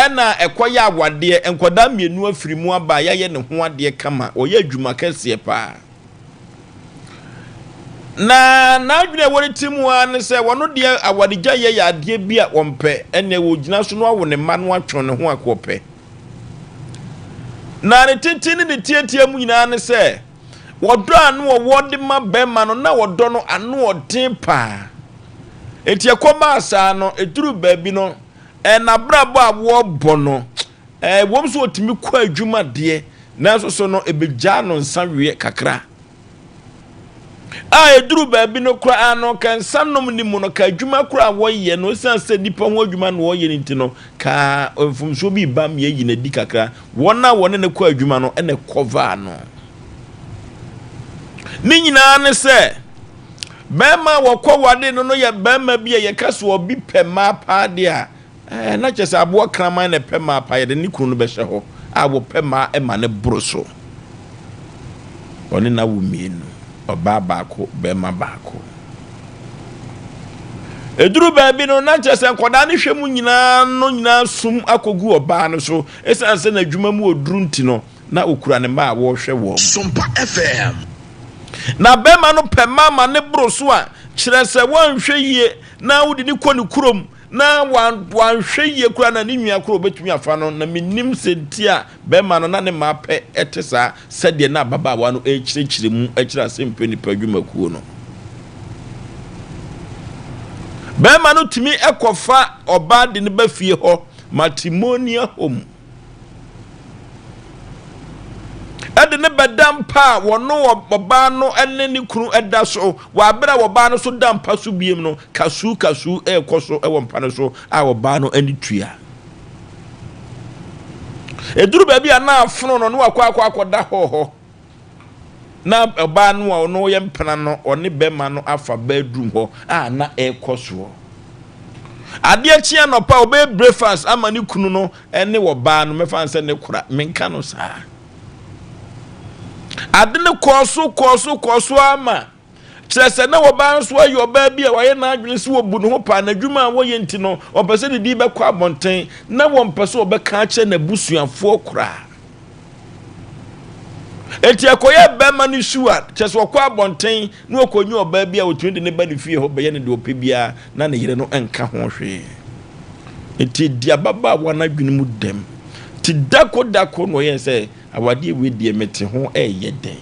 ena ekoya awade enkoda mienu afirimu aba yaye ne ho ade kama oye adwuma kase pa na adwene wori timu an se wono de awade gyaye ya ade bia wompe ene wo gina so no awo ne ma no atwon ne ho akope na ne titini ne tietia mu nyina ne se wodo anu wode ma bema no na wodo no anu odin pa enti ekoma asa no eduru baabi no na brabo a wo bono wom so otimi kwa adwuma de na so no ebegya no nsawe kakra eduru baabi no kura ano kan sanom ni mu no ka adwuma kura wo ye no san se dipa ho adwuma no wo ye nti no ka mfumso bi bam ye yi na di kakra wona wona ne kwa adwuma no ene cover no ni nyina ne se bema wokọ wade no ye bema bi ye kaso obi pema pa de a na chese abo kraman ne pema pa ye de ni kunu no be hye ho abo pema e ma ne broso oni na wumienu oba baako bema baako eduru baabi no na chese nkoda ne hwemu nyina sum akogu oba no so esanse na adwuma mu oduru nti no na okura ne ma wo hwe wo Sompa FM na bema no pema ma ne broso a kire se wanhwe yie na wudi ni kɔ ne kurom na wanhwe yie kura na ne nwia kuro betumi afa no na minim senti a bema no na ne ma pɛ etesa sɛde na baba wa no ekire mu ekire Asem Mpe Nipa dwumakuo no bema no timi ekofa oba de ne ba fie ho matrimonial home ade ne bedampa wono oba no ene ni kunu eda so wa bra oba no so dampa so biem no kasu ekoso ewo mpa no so a oba no ani tua eduru baabi a na afono no no akwa ho na oba no no ye mpana no one bema no afa bedroom ho a na ekoso ade achia no pa obe breakfast amani kunu no ene oba no mefa nse ne kura menka no saa adene koso ama kyerese na wo ban so ayo ba bia waye na adwene se wo bu no ho pa na dwuma wo ye nti no opese de di be kwa bonten na wo mpese obeka kye na busuafo kura enti akoye be ma no sua kyerese wo kwa bonten na okonyu oba bia wo twende ne ba ne fie ho be ye ne de ope bia na ne yire no enka ho hwe enti dia baba wa na adwene mu dem ti dako no ye se awade we die mete ho eye den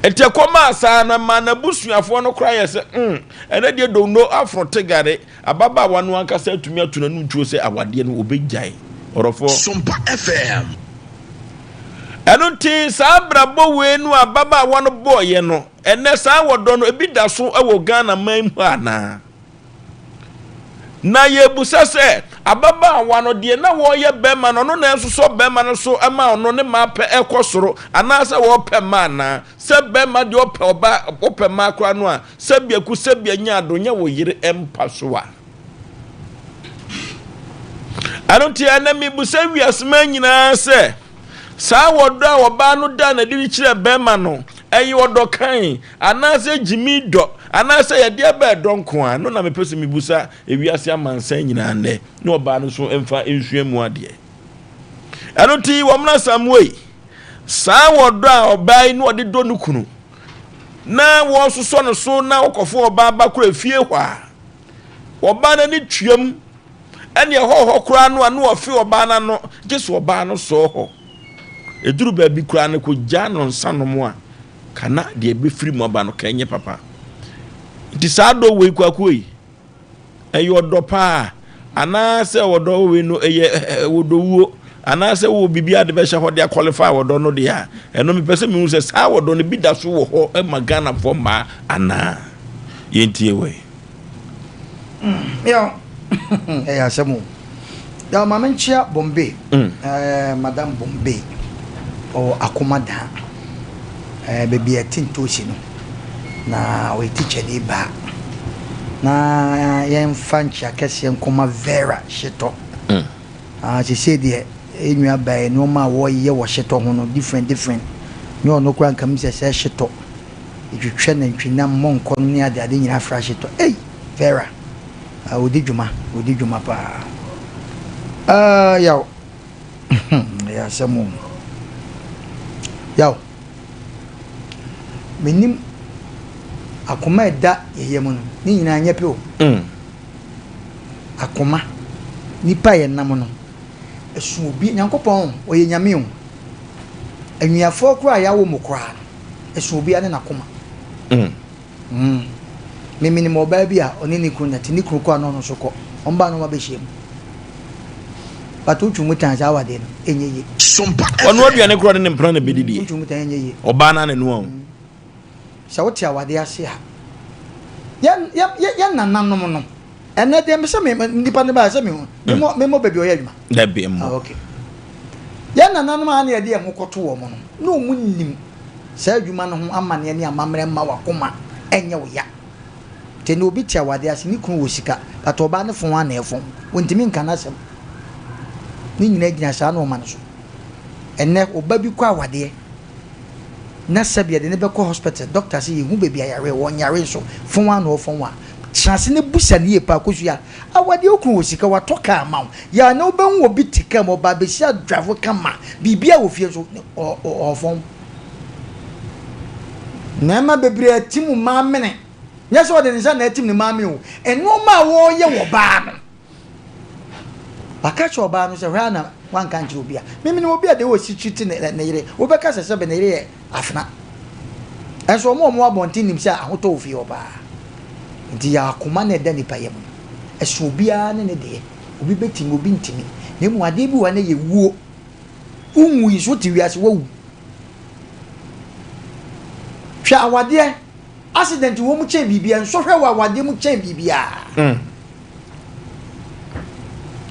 enti akoma asa na mana busuafo no kra ye se ene de do no afrote gare ababa wa no anka se atumi atuna no ntuo se awade no obegyae orofo Sompa FM enunti sa brabo we nu ababa wa no boye no ene sa wodo no ebi da so ewo Ghana man mu ana na yebusa se ababa wa no de na wo ye bema no no na enso bema no so ama ono ne ma pe ekosoro anasa wo pe ma na se bema de ope oba ope ma kra no a se biaku se bianya adonya wo yire empa so a anunti enemi busa wiasma nyina se sa wodo a oba no da na di kire bema no eyi wodo kan anasa jimi do anasa ya dia ba donko a no na mepese mibusa ewiase amansan nyina ne no oba no so emfa ensuamu ade anoti womna samwei sa wodo a oba no ode do no kunu na wo soso no so na okofo oba ba kura fie hwa oba na ni tuam ene ho kura no anu ofi oba na no jesu oba no so ho eduru ba bi kura ne ko gya no nsanom a kana de be firi mo oba no kanye papa ti sado we kwakoi eyo dopa anase wodo we no eye wodo wuo anase wo bibia de be hye ho de qualify wodo no de a eno me pese me hu se sa wodo no bi da so wo ho e magana fo ma ana yentie we yo Asem ya mamenchia Bombay madam Bombay o akomada baby atintoshi no na we teacher ni ba na yen fanchi akese nkoma vera sheto she said the enua ba no ma wo ye wo sheto ho no different no no kura nkam se sheto itwetwe na ntwina monko ne ade nyina fra sheto vera odi djuma pa yaw ya Asem yaw menim akoma eda yeyem no ni nyina anya pe o akoma nipa ye nam no esu obi nyankopon oye nyame o anuafo kura ya wo mokura esu obi ane nakoma mimi ni moba bia oni ni kunu ti ni kunu kwa no so ko omba no ma be hiem but uchu mutan za wade no enye ye Sompa ono aduane kro ne mpra na bedidi uchu mutan enye ye oba na ne no sha wote awade ase ha ya nananom no ene de me se me nipa ne ba se me mo baby oya adwuma da bi mo okay ya nananom a na ye de em koto wo mo no no mu nim sa adwuma no ho amane ne amamre ma wakoma enye wo ya te no bi tia wade ase ni kunu wo sika but oba ne fon ana efon wontimi nka na sem ni nyina gina sa na o ma no so ene oba bi kwa wade na sabia de ne be ko hospital doctor say hu baby ayare won yare so fon ana o fon wa chance ne busa ne yepa akosua awade okunu wo sika wa toka amaw ya na oba hu obi tika mo ba be sia drive kama bibia wo fie so o fon na ma bebre timu ma mene nya so de nsa na timu ne ma me o eno ma wo ye wo ba no akacho oba no se hwa na wan kan ji obi a mimi ne obi a de wo si chiti ne yire wo be ka se be ne yire afna enso mo abonti nim se ahoto ofi oba nti ya akoma na da nipa yem eso obi a ne de obi betimi obi ntimi ne mu ade bi wa na ye wuo unwu iso ti wiase wo wu hwa awade accident wo mu che bibia nso hwe wa awade mu che bibia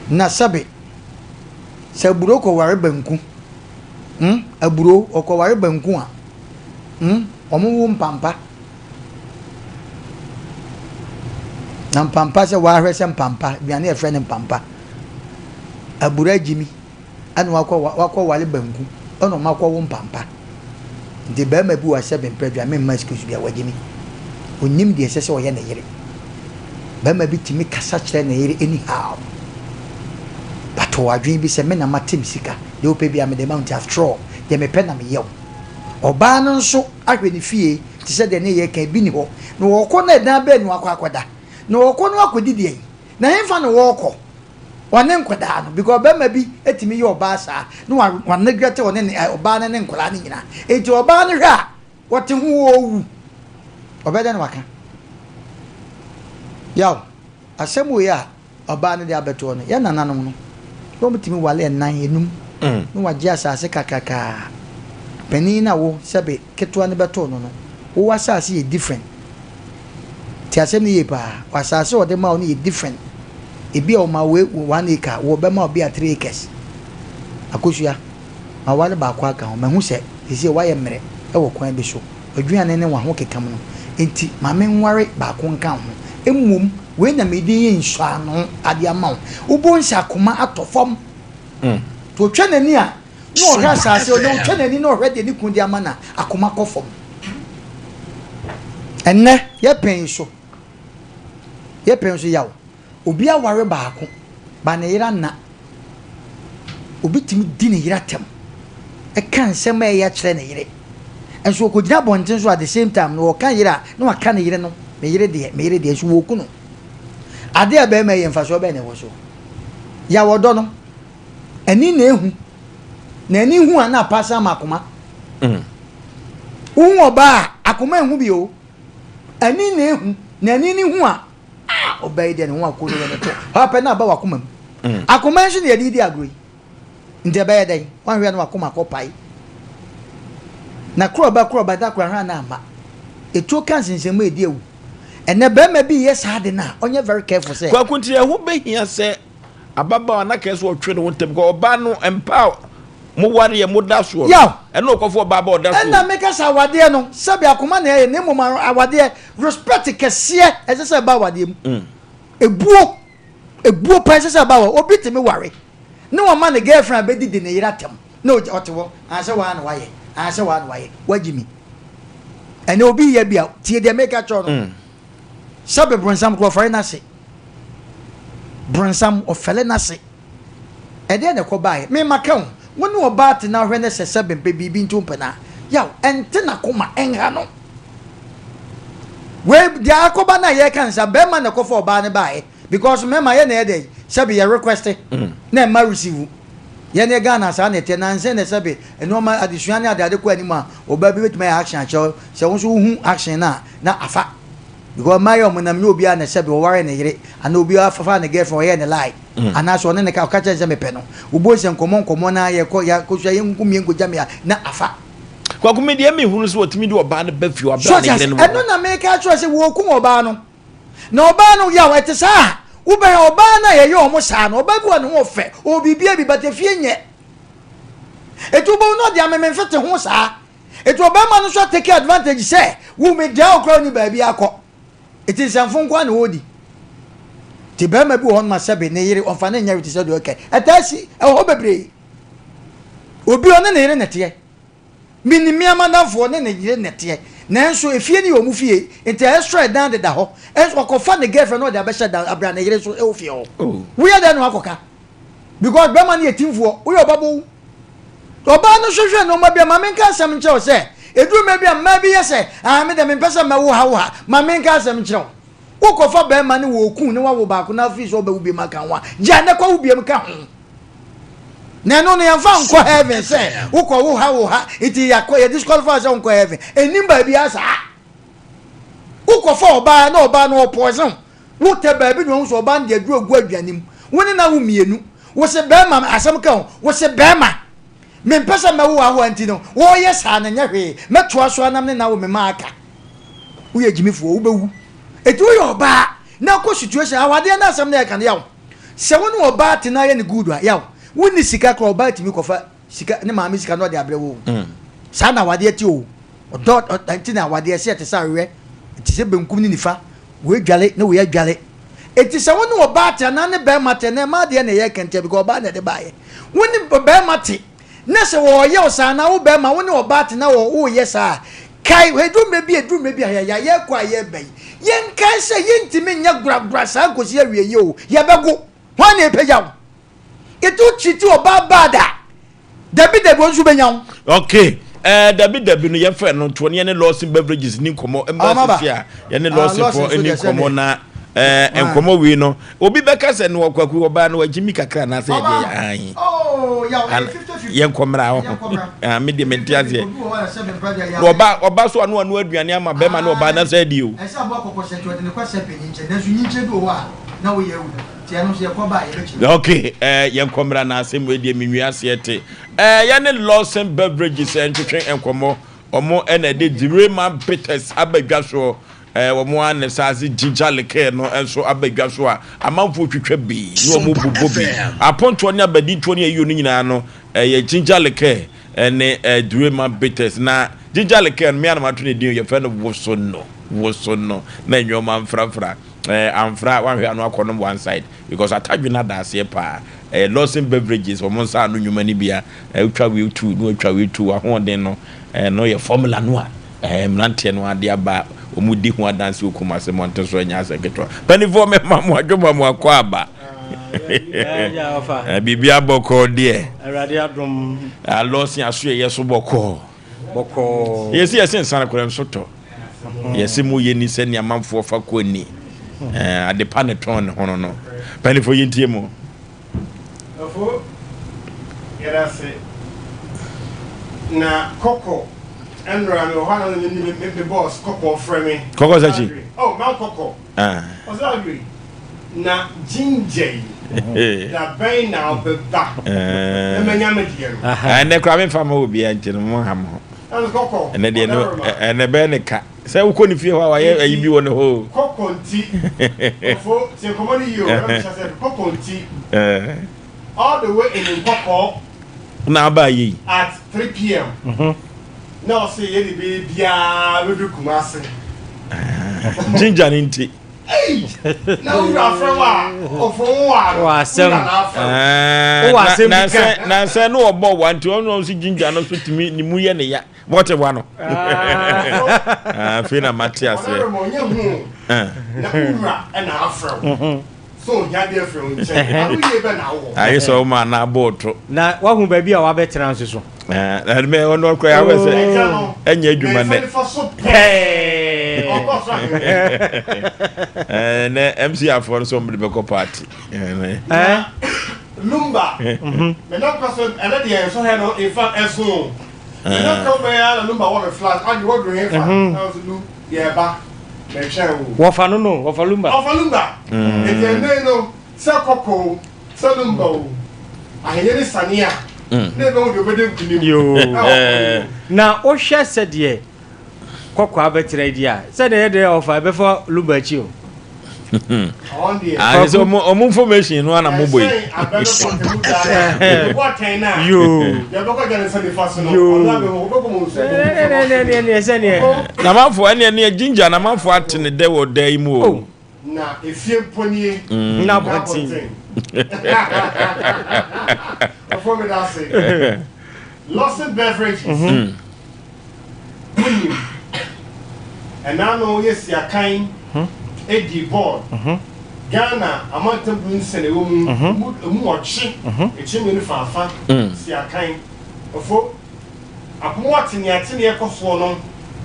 na sabe saburo ko ware banku aburo ko ware banku a omo wo mpampa na mpampa se wa hwese mpampa bia na e frɛ ne mpampa aburo agimi anu wakɔ wale banku ono makɔ wo mpampa de ba ma bi wa sebe mpredwa me excuse bia wagimi onim de sese o ye na yire ba ma bi timi kasa kyerɛ na yire anyhow but o adwen bi se me na matem sika de o pe bia me de mount after all de me pe na me yew oba no nso ahwe ne fie ti se de ne ye kan bi ni ho no wo kɔ na dan ba nu akwakoda no wo kɔ no akodi de na hemfa no wo kɔ wane nkoda no because ba ma bi etimi ye oba sa no wa neglect one ne oba ne nkola ne nyina enti oba ne hwa wote hu owu obeda ne waka yaw asem wo ya oba ne de abeto no ya nananom no wo mutimi wale nan enum no waje asase kakaka pani na wo sebe keto ne beto no wo asase ye different ti asem ne ye pa asase wo de ma wo ne ye different ebi o ma we 1 acre wo be ma obi a 3 acres akosua ma wale ba kwa ka o ma hu se ese wa ye mere e wo kwan bi so odwan ne wa ho kekam no enti ma me nware ba ko nka ho emum we na me din ye nsua no ade ama wo bo nsa koma atofom to twenani a no hwa sase o no twenani no hwa de ni kun de ama na akoma kofom enne ye pen so yawo obi aware baako ba ne yira na obi timi di ne yira tem e kan nsem e ya kyerɛ ne yire enso ko gyina bonten so at the same time no kan yira no aka ne yire no me yire de so wo ku no ade a be ma ye mfa so be ne wo so ya wodo no ani na ehu na ani hu ana pasa makoma oba akoma ehu bi o ani na ehu na ani ni hu a obey de no akolo ne to happen na ba wakoma akoma nso ne di agree nde be dey wan hwe no akoma kopai na kroba da kra na ama eto kan sinsemu edi ewu ene be ma bi yes hard na onye very careful say kwa kunti ehu be hia se ababa na keso otwe no wontem ko oba no empower mo ware ye mo da so ene okofo oba ba oda so ena meka sa wade no sabi akoma na ye ne mo ma awade respect kese ese ba wade mu ebuo pa ese ba wa obi timi ware ne wo ma ne girlfriend be didi ne yira tem na otewo anse wa na waye wagimi ene obi ye bia tie de meka cho no sabi bronsam ko fare na se bronsam ofele na se ede ne ko bae me maka wonu oba te na hwe ne se sabi mpe bibi ntumpe na yaw ente na koma enha no we dia akoba na ye kan sa be ma na ko fo oba ne bae because me ma ye na ye dey sabi ye request na ma receive ye ne Ghana sa na te na nse ne sabi eno ma adisuane ade ko anima oba bi betuma action acho se won so hu action na afa because my own na me obi na sebe o ware na yire ana obi afafa na girlfriend o ye na lie ana so ne ka catch se me pe no ubo se nkomo na ye ko ya ko hwe nkumi ngoja me na afa kwa kumedi emi hunu so otimi de oba na bafi oba na yire no eno na me ka tro se wo ku oba no na oba no ya wete sa ube oba na ye yo mo sa no oba bi wo no fe obi bia bi batefie nye etubo no dia me mfete ho sa etu oba ma no so take advantage say wo me dia okro ni ba bi akọ eti sanfo kwa na odi ti ba ma bi won ma sebe ne yire onfa na nya witi se do okay etasi e ho bebre obi one ne yire nete minimi amanafo ne yire nete nanso efie ni omu fie enti extra down de da ho enso akofa ne girlfriend no de abesha da abra ne yire so e ofie ho we ya da no akoka because be ma ne yetimfo we obabo oba no hwehwe no ma bia ma menka asem nche o se edu ma bia ma bi yese me de me pesa ma wo ha ma menka asem nche o ukofa be ma ne wo ku ne wa wo ba ko na fi so ba ubi maka wa ja ne kwa ubi mka ho na no ne yamfa nko heaven se uko wo ha iti yakọ ye disqualify se nko heaven enim ba bi asa ukofa oba no poison wo te ba bi no so oba de aduru ogu aduanim woni na wo mienu wo se be ma asem ka ho wo se be ma me pesa ma wo aho anti no wo yes ha na nya hwe meto aso anam ne na wo me maka wo ye jimifo wo bewu etu yo ba na ko situation awade na asem na kan yawo se wo no oba te na ye ne good wa yawo wo ni sika ko oba timi ko fa sika ne ma me sika no de abre wo sa na awade ti o dot anti na awade se te sa we ti se benkum ni nifa wo dwale na wo ye dwale eti se wo no oba te na ne be mate na ma de na ye kente bi ko oba na de baye wo ni be mate na se wo ye osa na wo be ma wo ni oba te na wo ye sa kai edu mebi ya ye kwa ye bai yen kai se yentimi nya grabra sa kosi awie ye o ye bego ho na epeja wo etu chiti oba bada dabi onsu benya okay dabi no ye fe no to ne losing beverages ni komo embassy a ye ne losing for any komo na enkomo wi no obi beka se no kwaku oba na wagimi kakra na se ye ayin ye nkomra ho me de mentiaze oba so anu aduane ama be ma na oba na se di o ese abo akokose to de ne kwase penyinche na su nyinche do wa na wo ye wu ti anu se ye koba ye bechi okay ye nkomra na asem we de menwi ase te ye ne losing beverages entwetwe enkomo omo na de direma bitters abadwa so wo an sazi ginger liquor no enso abadwa so a amanfo twetwa bi no mo bubo bi aponto ne abadi to ne ayo no nyina no ye ginger liquor ne direma bitters na ginger liquor me an mato ne din ye fe no woso no na nyoma mfrafra amfra wan hwe anu akono one side because atadwe na da ase pa losing beverages wo monsa anu nyuma ni bia utwa we tu no utwa we tu ahon no no ye formula no a mnante no ade aba omudi ho adanse okuma se monte so nya ase ketwa panifo me mamu adwoma mu akwa aba ya ofa bibia boko de awade adom losing aso ye so boko yesi nsan kwem soto yesi mu ye ni se ni amamfo fa ko ni ade paneton hono no panifo yintie mu afo yerase na koko enra me ohana ni me boss koko frame koko sachi man koko ozagri na ginger na ben na obeba e menya medie ne kwa me fama obi anti no mo ham ho koko ene de no ene be ne ka se wo ko ni fie ho aye ayi bi wo ne ho koko nti ofo se komoni yo na se koko nti all the way in Koko na ba yi at 3 p.m. No say ye be bia we do Kumasi ginger nti na we are from ofo wa asem na se no obo wanti ono si ginger no so timi ni mu ye ne ya what e wano fina Matias na ura na afro so ya dey from nche anu ye be na wo ayi so ma na boto na wa hu ba bi a wa betra nso so me ono kwa ya wese enya adwuma ne ne MC afọ so mbe beko party lumba me no person and dey so he no in fact eso me no come here na lumba wa flash and you do here fa na so lu ye ba Wofano no, Wofalumba. Ofalumba. Ejene no, Sakoko, Salumba. Ahiyere Sania. Never would obey you. Now, Osha said, ye, Coco Abbott idea. Said the head of I before Lubachi. Ah, so more information one I'm moving. You Nama for any ginger, Nama for at in the devil day more. Now, if you pony, now before me, that's it. Lost beverages. And now, no, yes, you're kind. Eddie board. Ghana, a mountain prince and a woman, watching a chimney fafa, see a kind of folk. A what in your 10 year cost one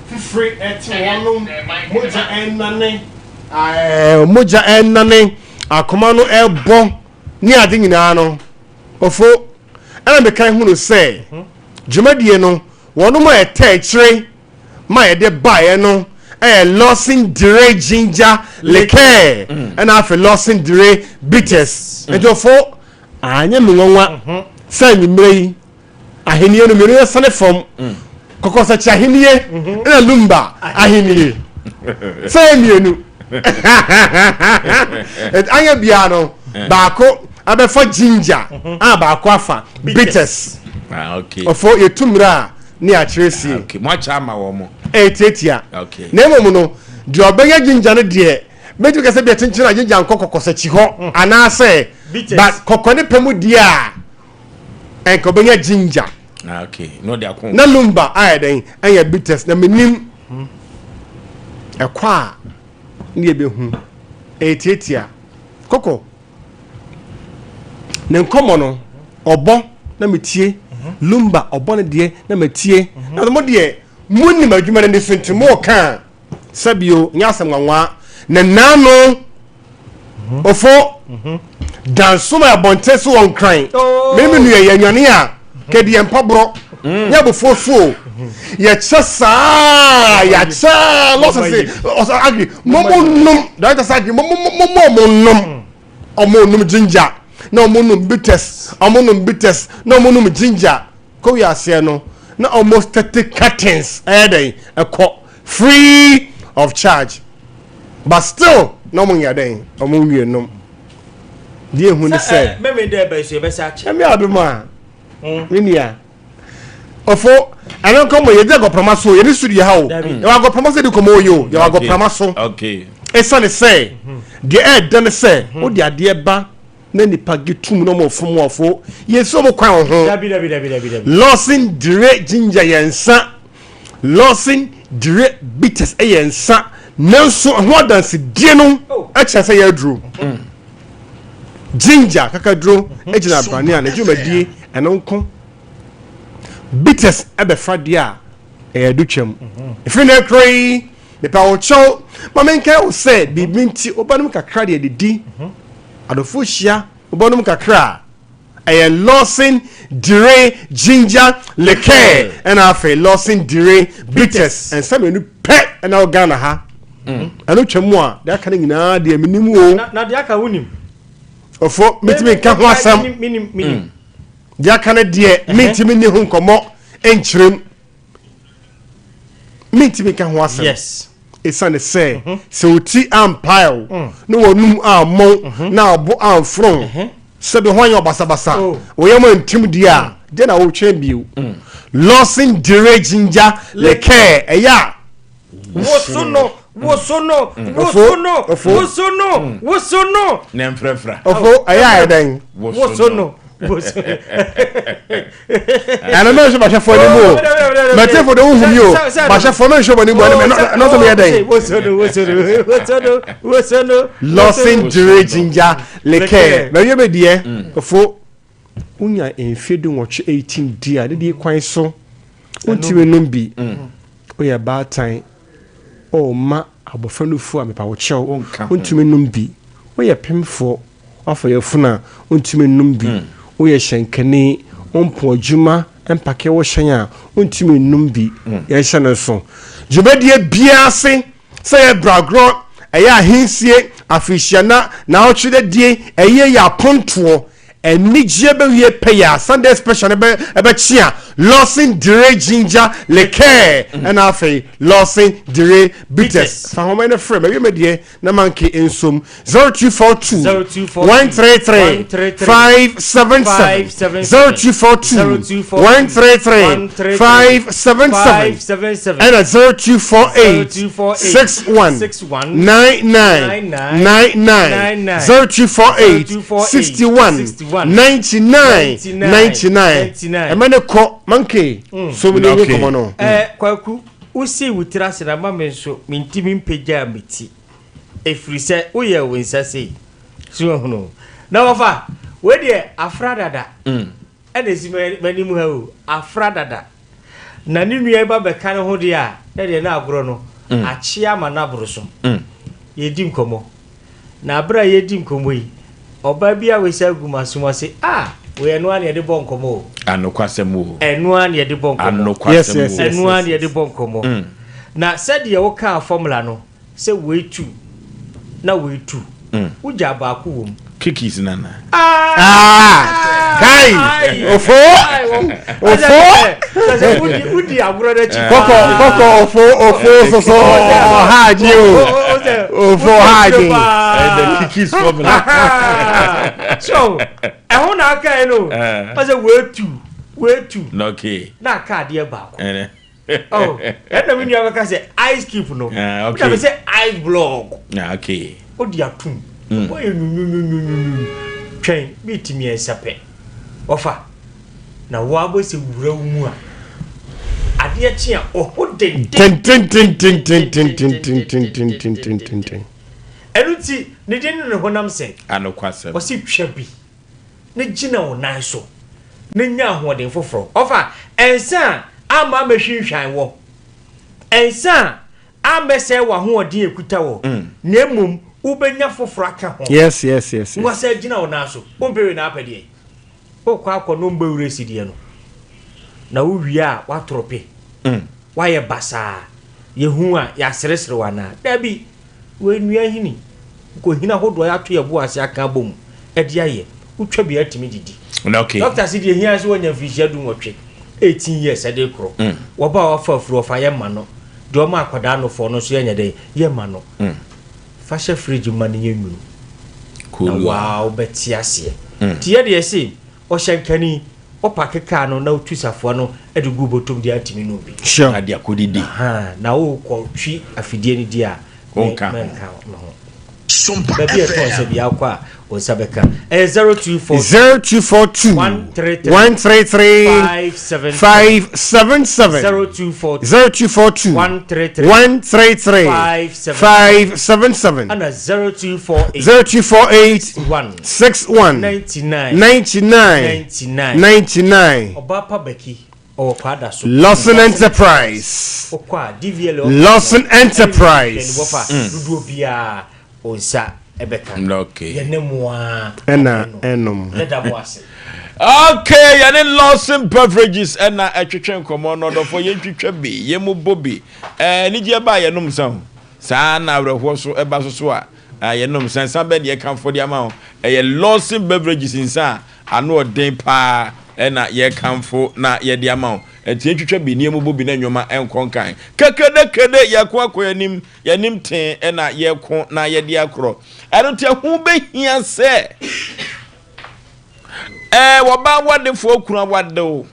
free at Moja and Nane. Moja and Nane, a commando elbow near Dinginano. Of folk, and the kind who say, Jumadiano, one of my tray, my dear buyer. Losing Dre ginger liqueur and after losing Dre bitters. And therefore, I am one send me. I hear you no son from Cocosa Chahinie and a lumba. I hear send you. And I am piano, Barco, I for ginger, Abaquafa, bitters. Okay. Or for your tumra near Tracy. Okay, much am Etia. Okay. Nemo no, do obey ginger dear. Make you say attention and ginger and cocoa chiho, and I say, but cocone pemu dear and cobenya ginger. Okay, no, they are cool. No lumba, I then, and your bitters, the minim a qua near be whom. Etia. Coco. Then come on, or bon, na metie, lumba, or bonnet dear, na metie, now the more dear. Muni majuma ndi senti mo kan sabio nyasa nwanwa na nano ofo dansoma abonte so won kran meme nu ye nwane a kedi empabro nya bofo so ye chesa ya cha losese agi momonum that is agi momonum omonum ginger na omonum bitters na omonum ginger ko ya se no na almost 30 curtains a free of charge, but still no money a day. Among you, no. Dear, when they say, maybe there by your best. I'm out of man. Linia. Ofo, I don't come with you. Go promaso. You used to the how. You are go promaso to come you. You are go promaso. Okay. It's only say the air done say. Oh, dear dear ba. Nani pagi tum no more from wafo. Yes, so mo kwa ho. Losing Dre ginger yensa. Losing Dre bitters yensa. Nelson what dance dieno. Echa say ya drew. Ginger kaka drew. Ejina brani an ejuma die enonko. Bitters ebe fradia e duchem. If you na krai the power show. Mamenka o say bibinti obanum kakra de di. Adofushia ubonum kakra a losing Dre ginger liqueur and afa losing Dre bitters and some new pet and our Ghana ha anu twemu a da kan nyina de minimu o na de aka wonim ofo mitimi ka ho asam minim de aka na de mitimi ni hu nkomo enchirem mitimi ka ho asam yes. It's on the say, so tea and pile, no one mon, now bo and from. So the one your basa, we are in Timidia, then I will change you. Losing Dre ginger, le care, a ya. Wosono, Nemfrefra. Oh, a ya then. Wosono. And I know about for the more. But for the woman, you, but for no show anymore, not a day. Losing Dre ginger, le care. Now you may dear, before Unya in feeding watch 18 dear, did you quite so? Until numbi, we are bad time. Oh, ma, our friend of four, my power show, until numbi. We are pim for offer your funa, until numbi. We are shankani, umpo juma, and pake wa shanya, untimi numbi, yashana so. Jubedia biase, say bragro eya hinsie afisiana na otwede die eye ya ponto enigye be wie paya Sunday special ebe chia Lawson Dire Ginger Liqueur and afi Lawson Dire Bitters fa homa na frame ebe me die na manke ensom 0242 133 577 0242 133 577 and 0248 61 99 0248 61 99 emene ko manke so many okay. Come on kwaku usi wutira se na mama so mintimi mpegya meti efrise uye wonsa sei so hono na wafa we de afradada enesi mani mu ha o afradada na ni nua ba be kan ho de a de na agoro no achia ma na boroso yedi nkomo na abra yedi nkomo yi oba bia we sha gumasuma se we enu an ye de bonkomo anokwasemu enu an ye de bonkomo anokwasemu enu an ye de bonkomo na said ye wo ka formula no se we two na we two uja ba ku wom kikis nana kai ofo udi aguro de chi koko ofo so haji ofo haji the kikis formula so e ho na aka no o say we two okay na card ye ba ko oh and na me you say ice cube no okay we say ice block okay odi atum boy train bitimi ensape ofa na wo abosi wura mu a ade chi a ohode enuti ne din ne honam sen anokwasem o si twa bi ne gina wo nan so ne nya ahoden foforo ofa ensa ama mehwinhwan wo ensa amese wa hoden ekuta wo na emum ubenya foforo aka ho yes ngwasa gina wo nan so bombere na apede o kwa akọ no mba uresi die no na wo wi a watrope wa ye basa ye hu a ya seresere wana dabi we nua hini ko hina hodo ya to ye bo ase aka bom e dia ye utwa bi atimi didi okay doctor si die hia so wonya fisia du nwotwe 18 years ade kro wo ba wa fa furu fa ye ma no de o ma akwada no fo no so ye nya de ye ma no fashion fridge ma ne nyenu cool wow betiase tie de ese o shankani o pakeka no na otusafo no edugu botom de atimi no bi sure ade akodidi na wo ko twi afidie ni dia onka no Sompa FM ya kwa osabeka 0242 133 577 0242 133 577 and 0248 61 99 obapa beki o kwada so Lawson Enterprise okwa DVL Lawson Enterprise dudu bia onsa ebeka okay yenemwa enom leda boase okay yani Lawson beverages na atwetwe nkomo no do for yentwetwe bi yemu bobi nije ba yenom san sa na awreho so eba so a yenom san be de kanfo de ama ye Lawson beverages insa ano odin pa na ye kanfo na ye de ama etientwetwe bi niemu bobi na nwoma enkonkan kekede yakwa yanim ten na ye ko na ye de akro eno te hu be hia se woba wade fo kura wade o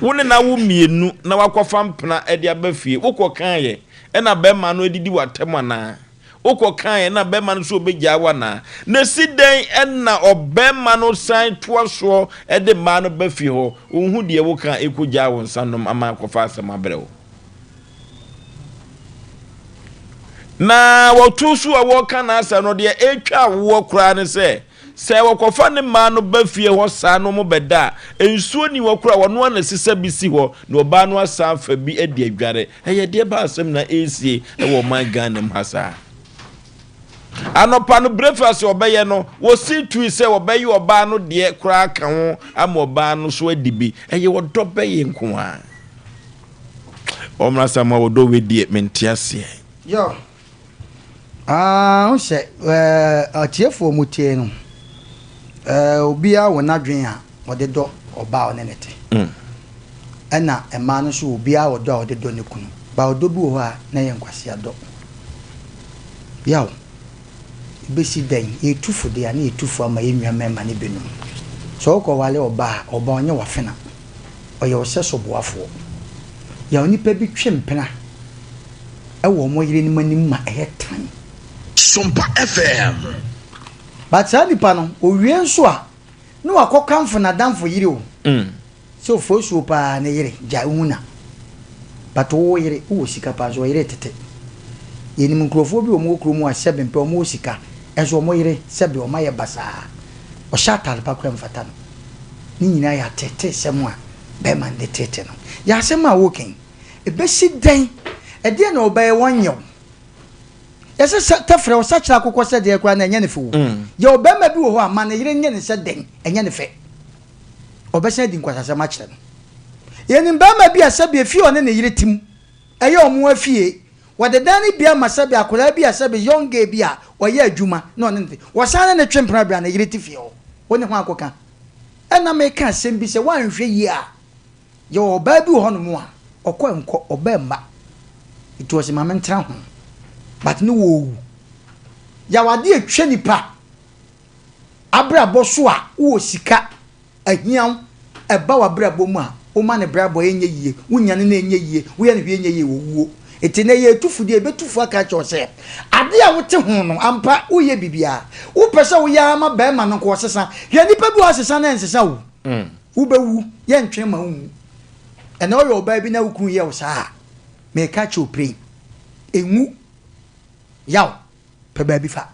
wone na wo mienu na wakofa mpena ede abafie wokokan ye na be ma no edidi watem ana wokokan ye na be ma no so obegya wana na siden na obema no san toaso ede ma no bafie ho unhu de wokan ekogya won sanom ama kofa asem abrɛwo na wotusu a wokan na asa no de etwa wo kura ne se wakofa ne ma no bafie ho sa no mo beda ensuo ni wakura wono na sisa bisi ho na oba no asa fa bi edi adware eye de ba asem na esie wo man Ghana hasa anopa no breakfast obeye no wo si tu se obeye oba no de kura ka ho ama oba no so adibi eye wo dobeye nko a omra sama wodo we die mentiase yo o se atiefo mutie no obia wona dwen a wode do oba onenete ana ema no so obia wodo a wode do ne kunu ba wodo bi wo ha na ye nkwase ado yawo besi den etufu de ani etufu ama yenwa mema ne benum so ko wale oba onye wafena oye oseso boafo ya onipa bi twempena ewo mo yire ni manim ma ehetan Sompa FM but nipa no owie nso a no akokamfo na damfo yire o so fosu pa na yire ja una but wo yire wo sika pa so yire tete yeni mkrofo bi o mo kromu a sebe mpe o mo sika ezo mo yire sebe o maye basa o shatal pa kwem fata no ni nyina ya tete semwa be man de tete no ya sema woken e be si den e de na obaye wonyo yese tafre o sachira akokọ se de kwa na enye ne fu ya obema bi wo ho ama na yire nye ne se den enye ne fe obese di nkwasase ma kire no yeni mbama bi asabe fi one ne yire tim eye omo afie wade dani bia masabe akola bi asabe yonge bia oye adwuma na one ne wasane ne twempra bia na yire tifie ho woni ho akoka ena me ka asem bi se wanhwe yi a ye oba bi ho no mo a okọ enko obemma it was my mentra ho but no wo ya wade atwa nipa abrabo so a wo sika ahian eba wa brabo mu a o ma ne brabo enye yie wunya ne enye yie wo ye ne hwe enye yie wo wuo etine ye tufu de betufu aka cho se ade a wote ho no ampa wo ye bibia wo pese wo ya ma ba ma no ko sesa hwe nipa bi wo sesa na nsesa wo wo bewu ye ntwe ma wu ena o yo ba bi na wo kun ye wo sa me ka cho pray enwu yaw pe ba bi fa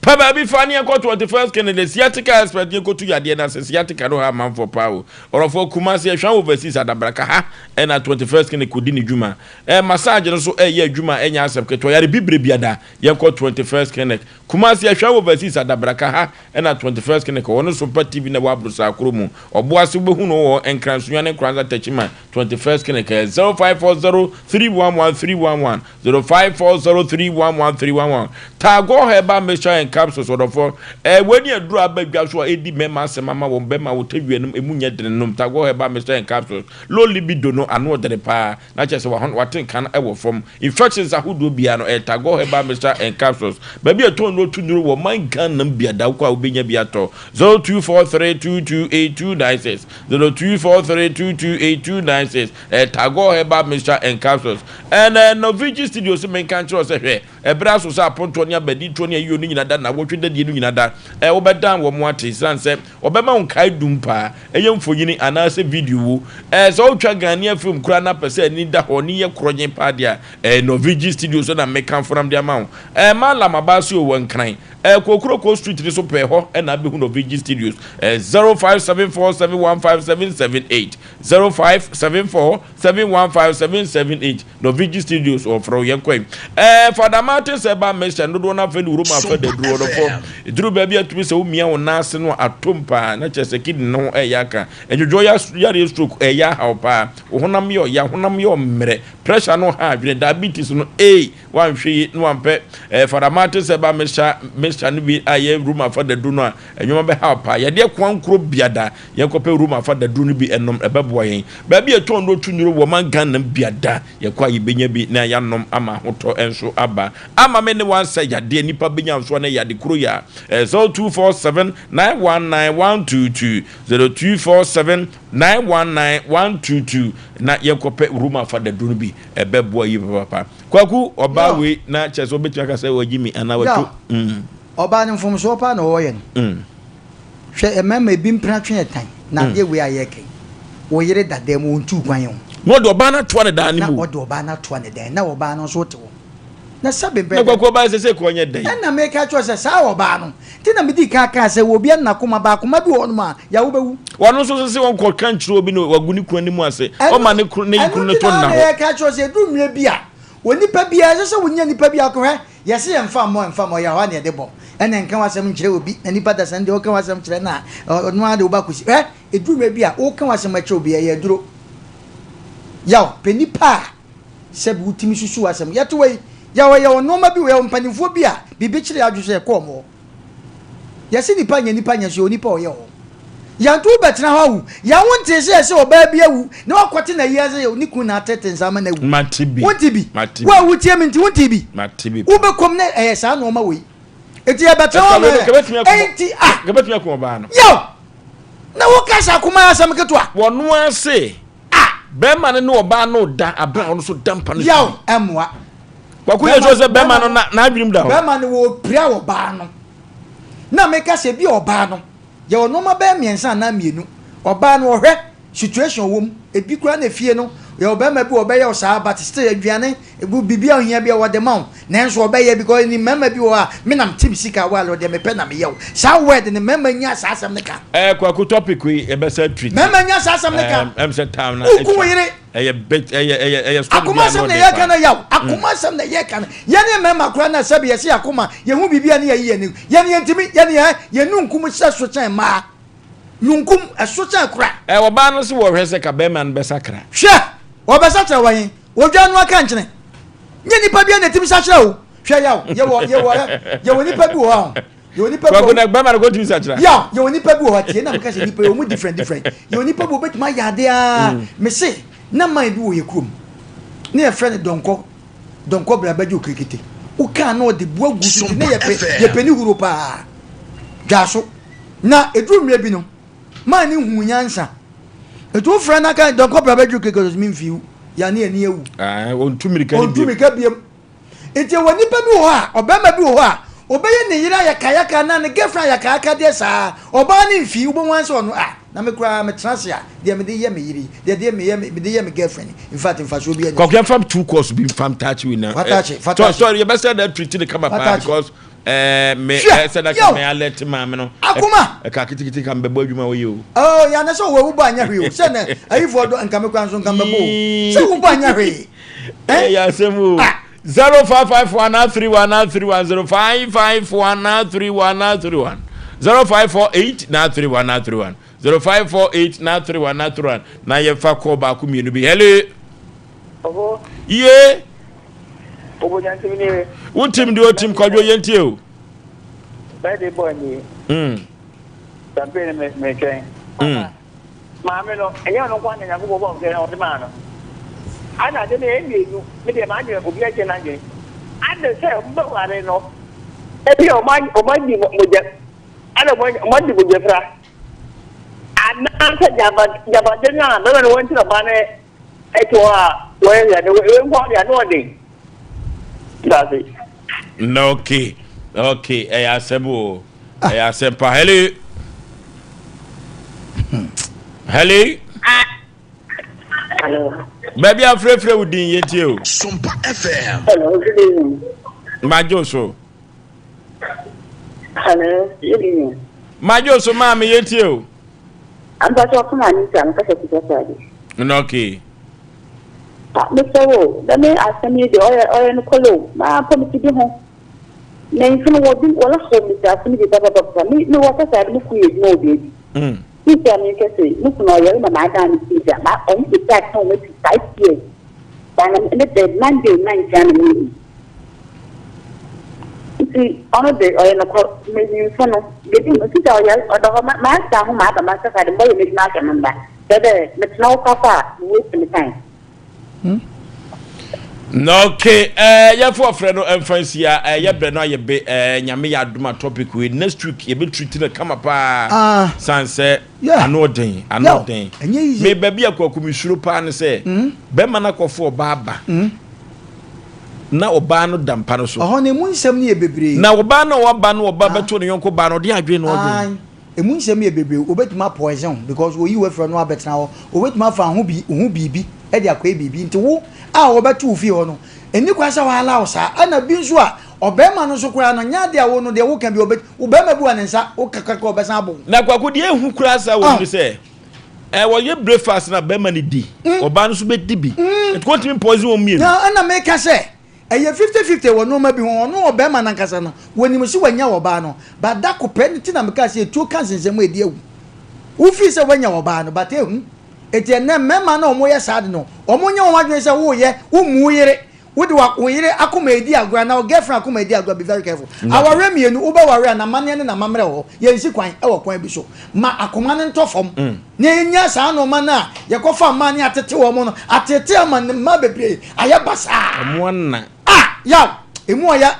Papa be funny and got 21st Kennedy, Siatica expert, you go to Yadiana, Siatica, no have man for power, or for Kumasi, Shan overseas at Abraka, and at 21st Kennedy Kudini Juma, and massage also a year Juma, and Yasam Ketoya, Bibriada, Yanko 21st Kennedy, Kumasi, Shan overseas at Abraka, and at 21st Kennedy, or no super TV in the Wabrusa Krumu, or Boasubu Huno, and Cransuan and Kranza Techima, 21st Kennedy, 0540 311 311, 0540 311 311, Tago Heba Mesha and capsules sort of for when you draw a baby, so edi mema se mama won bema wo tell you emunye de nom tago heba Mr. and capsules low libido no anu de pa na chese what can ewo from infections ahudo bia no tago heba Mr. and capsules baby a ton no tunuru wo man kan nam bia da kwa obenya bia to 0243228296 0243228296 tago heba Mr. and capsules and no VG studios men kan tro se hwe ebra so sa ponto nya bedi tro nya yo ni nyina da na wotwe da die no nyina da wo bedan wo mo ate san se obema won kai dumpa eyemfoyini anase video wo so otwa gania film kura na pese ni da ho ni ye kronye pa dia no VG studio so na mekan from dia ma mala mabasi o wankran Kokroko Street ni so pe ho na be hu no VG studios 0574715778 0574715778 no VG studios of Fro Yankwe Father Martin Seba mention no na fe room after the draw no for dru ba bia tumi se wo mia won ase no atompa na chese kid no yaka enjoy ya stroke ya how pa honam yo ya honam yo mmere pressure no ha adwene diabetes no wan hwe no ampe Father Martin Seba mention no bi aye room after the draw no enwoma be how pa ye de kwankro biada ye kope room after the draw no bi enom ebebo yen ba bia ton no tunuro wo man gan nam biada ye kwa ye benya bi na ya nom ama hoto enso aba ama me ne wan say ya de nipa benya so na ya de kuro ya 0247919122 0247919122 na ye kope room after the draw no bi ebebo yi papa kwaku oba we na cheso betu aka say wajimi ana wato oba ne mfom so pa na wo ye no hwe emema bi mpra twen tan na de we ayeke wo yire dadam ontu kwan yo no do oba na to ne dan ni mu na do oba na to ne dan na oba no so te wo na sabe be na kwaku ba se ko nye dan na make cho se sa oba no ti na medi ka se wo bia na kuma ba kuma bi wo no ma ya wo bewu wono so se won ko kan chiro bi no waguni kwan ni mu ase o ma ne kru ne kru ne to na ho na ka cho se du mwe bia woni pa bia se wonya ni pa bia ko he yesi emfa mo ya wa ne de bo ene nkan wasem nkire obi ani pada sande o kan wasem kire na no ade oba kusi eduru mwe bia o kan wasem akire obi ya duro yaw penipa sɛ wutimi susu asɛm yɛto wei yɛwɔ nneɛma bi wɔ mpanimfoɔ bi a bibi kyerɛ adwo sɛ kɔɔ mo yɛsi nipa nya so nipa ɔyɛ hɔ yantu bɛtena hɔ awu yawo nte sɛ ɔbaa bi awu na wakɔte na yɛ sɛ ni kun na tete nsama na awu matibi wa wutie mi nti wontibi wobɛkɔm na ɛyɛ saa nneɛma wei eti yɛbɛtena hɔ mɛ enti gabɛtumi akɔ ɔbaa no yo na wokasa akoma asɛm ketewa wɔno ase bɛrima no ne ɔbaa no da abɛn ɔno so da mpa no yo ɛmoa kwakoyɛ so sɛ bɛrima no na adwenem da hɔ bɛrima no wɔ pira ɔbaa no na meka sɛ bi ɔbaa no yɛ onoma bɛ miɛnsa na mienu ɔbaa no ɔhwɛ situation wom ebi kura na fie no yɛ ɔbɛma bi ɔbɛyɛ ɔsaa but still aduane ebu bibia ohia bi a wɔde ma wo nanso ɔbɛyɛ because ni mɛma bi wɔ a menam tim sika wa lo de mepɛ na meyɛ wo saa word ne mɛma nya saa asɛm ne ka kwako topic yi ɛbɛsɛ treat mɛma nya saa asɛm ne ka ɛmsɛ tam na uku yire ɛyɛ akoma asɛm na yɛ ka na yaw akoma asɛm na yɛ ka na yɛne mɛma kura na sɛbi yɛsi akoma yɛhu bibia ne yɛ yɛ ne yɛne yɛntimi yɛne yɛnu nkum hyɛ so kyɛn maa nunkum ɛso kyɛn kura ɔbaa no so wɔhwɛ sɛ ka bɛrima no bɛsakra hwɛ wɔbɛsa kyerɛ wɔn wɔdwa no aka nkyene nye nipa bi na tim sa kyerɛ o hwɛ yaw yɛwɔ nipa bi wɔ hɔ yɛwɔ nipa bi wɔ hɔ bɛrima no kɔtumi sa kyerɛ yaw yɛwɔ nipa bi wɔ hɔ tie na meka sɛ nipa yɛ ɔmu different yɛwɔ nipa bi wɔbɛtumi ayɛ ade a mese na man bi wɔ yɛ kurom ne yɛfrɛ no dɔnkɔ brabagye okirikete wokaa na ɔde bua gu so ne yɛpɛ ne huro paa dwa so na ɛduru mmerɛ bi no man ne hu nyansa etu frɛ na kan dɔnkɔ brabagye okirikete mi mfiw yane ani ewu ontumika biem enti wɔ nipa bi wɔ hɔ a ɔbɛma bi wɔ hɔ a ɔbɛyɛ ne yere ayakayaka na ne girlfriend ayakayaka deɛ saa ɔbaa ne mfi wobɛhu sɛ ɔno na me koraa metena se a deɛ mede yɛ me yere deɛ mede yɛ me girlfriend in fact mfasoɔ bi kɔkɛ fam two course bi mfam tachi we na sorry yɛbɛsɛ da treat ne kama paa because me sɛ da ka me alert ma me no akoma ka kitikiti ka mbɛbɔ adwuma wo yi o ya na sɛ wo bɔ anya hwe o sɛ na ayifoɔ do nka me kwan so nka mbɛbɔ sɛ wo bɔ anya hwe ya sɛmu 0551931931 0551931931 0548931931 0548931931 na yɛfa kɔ baako mmienu bi hello oho ye obo nyantim ni wotim de otim kwadwo yɛntie o bɛde boy ni campaign me kɛn maame no ɛyɛ no kwan na ko bɔ nkɛn ɔde ma no ana de ne emienu me de ma de obi akɛ na nge ade sɛ mba ware no ebi o ma di moja ana mo di moja fra ana sɛ jaba de na me no wonti na ba ne eto a wo ya de wo nko ya no de dase no okay asebo asempa hello baby afrefre wudin yentie o Sompa FM hello good evening majo so hello good evening majo so ma me yentie o amba so kuma ni san ka se kitasa no okay Mr. Wo, that may I send you the oil and colo. My promise to be home. Name from what you all home, Mr. Asem Mpe Nipa. No, what I said, look, we know, baby. He can make us say, look, no, you're my madam, teacher. My own is that home with 5 years. And I'm in the Monday night, January. You see, honor the oil and colo, maybe you son of getting a sister or the master whom I have a master had a boy with master number. That's no papa, waste the time. No okay ya for friend no emfancy ya ya bre no ayebe nyame ya aduma topic we next week ye be treat na kama pa sanse anoden me baby akwaku misuro pa ne se be mana kofo oba na oba no dampa no so ho ne mu nsem ne ye bebre na oba no oba no oba beto ne yonko ba no de adwe no odwen emu nsem ye bebre obetuma poison because we you friend no abetna ho obetuma fa ho bibi e de akwa bibi nti wo a obetu fi ho no eni kwasa wa ala osa ana bi nso a obema no so kura no nya de awo no de wo kan bi obema bi wa ne nsa wo kakaka obesa abo na kwako de ehu kura sa wo ni se wo ye breakfast na bema ni di oba no so be di bi it continue poison on me na ana me ka se eye 50-50 wo no ma bi ho no obema na nkasa no woni mo si wanya wo ba no ba da ko pe ni ti na me ka se tu kan sensem edi ewu wo fi se wanya wo ba no ba te hu eti na mema na omo ye sad no omo nye omo adwen se wo ye wo mu yire wo de wo yire akoma edi agwa na girlfriend akoma edi agwa be very careful aware mienu wo ba ware na mane ne na mamre ho ye nsi kwan e wo kwan bi so ma akoma ne ntofom ne nya sa no ma na ye kofa ma ne atete wo mo no atete ma ne ma bebre aya basa omo na ya emu oya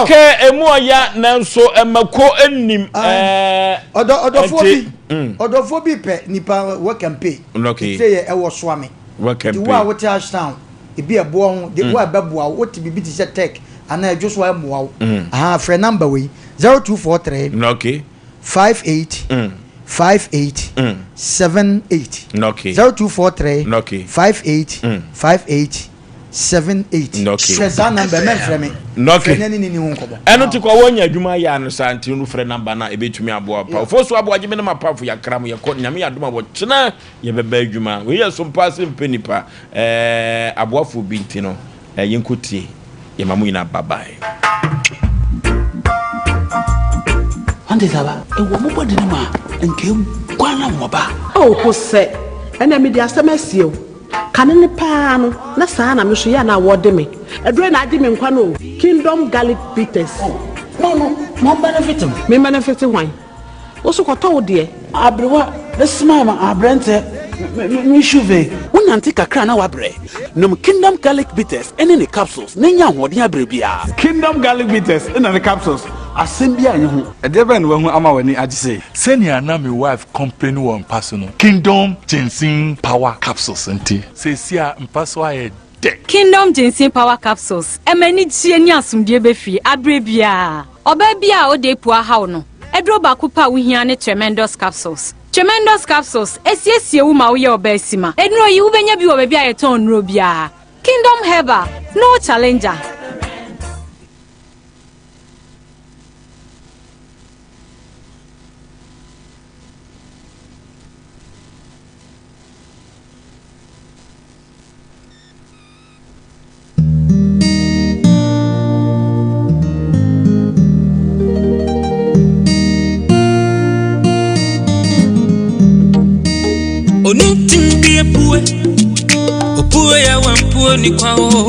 okay emu oya nanso emako enim odofo bi pe nipa work and pay okay say e wo so ame work and pay the wa what town e bi ebo ho the wa beboa what bi ti say tech ana e just wa moa aha free number we 0243 okay 58 58 78 okay 0243 okay 58 58 78 okay stressa number men frame okay ni hu nkobo eno ti kwa wonya adwuma ya no santi no frɛ number na ebetumi aboa pa Oforisuo Aboagye me na mapafu ya kram ya kɔ nyame adoma wo kyena ye beba adwuma we yɛ Sompa Asem Mpe Nipa aboafo binti no yenkotie ye mamu ina babae ande saba ewo mo bodi ni ma nke kwana mo ba ko se ena me di asemasieo kanene pa no na saa na me so ya na wode me edure na adi me nkwa no Kingdom garlic bitters mo benefit me benefit wan wo so ko to de abrewa this man abrante me chuve wonante kakra na wabre nom Kingdom garlic bitters ene ne capsules ne nya hoden abre bia Kingdom garlic bitters ene ne capsules asem bia anye ho edebe ne wahu ama wani agise senior na me wife complain won paso no Kingdom ginseng power capsules nti se sia mpaso aye Kingdom ginseng power capsules emani tie ni asumdie befi abre bia oba bia o de pua hawo no edro ba kupa wo hia ne tremendous capsules esiesie wo ma wo ye oba asima edro yi wo benya bi wo ba bia ye ton nro bia Kingdom herbal no challenger Onitimbi epue opue ya wampue ni kwao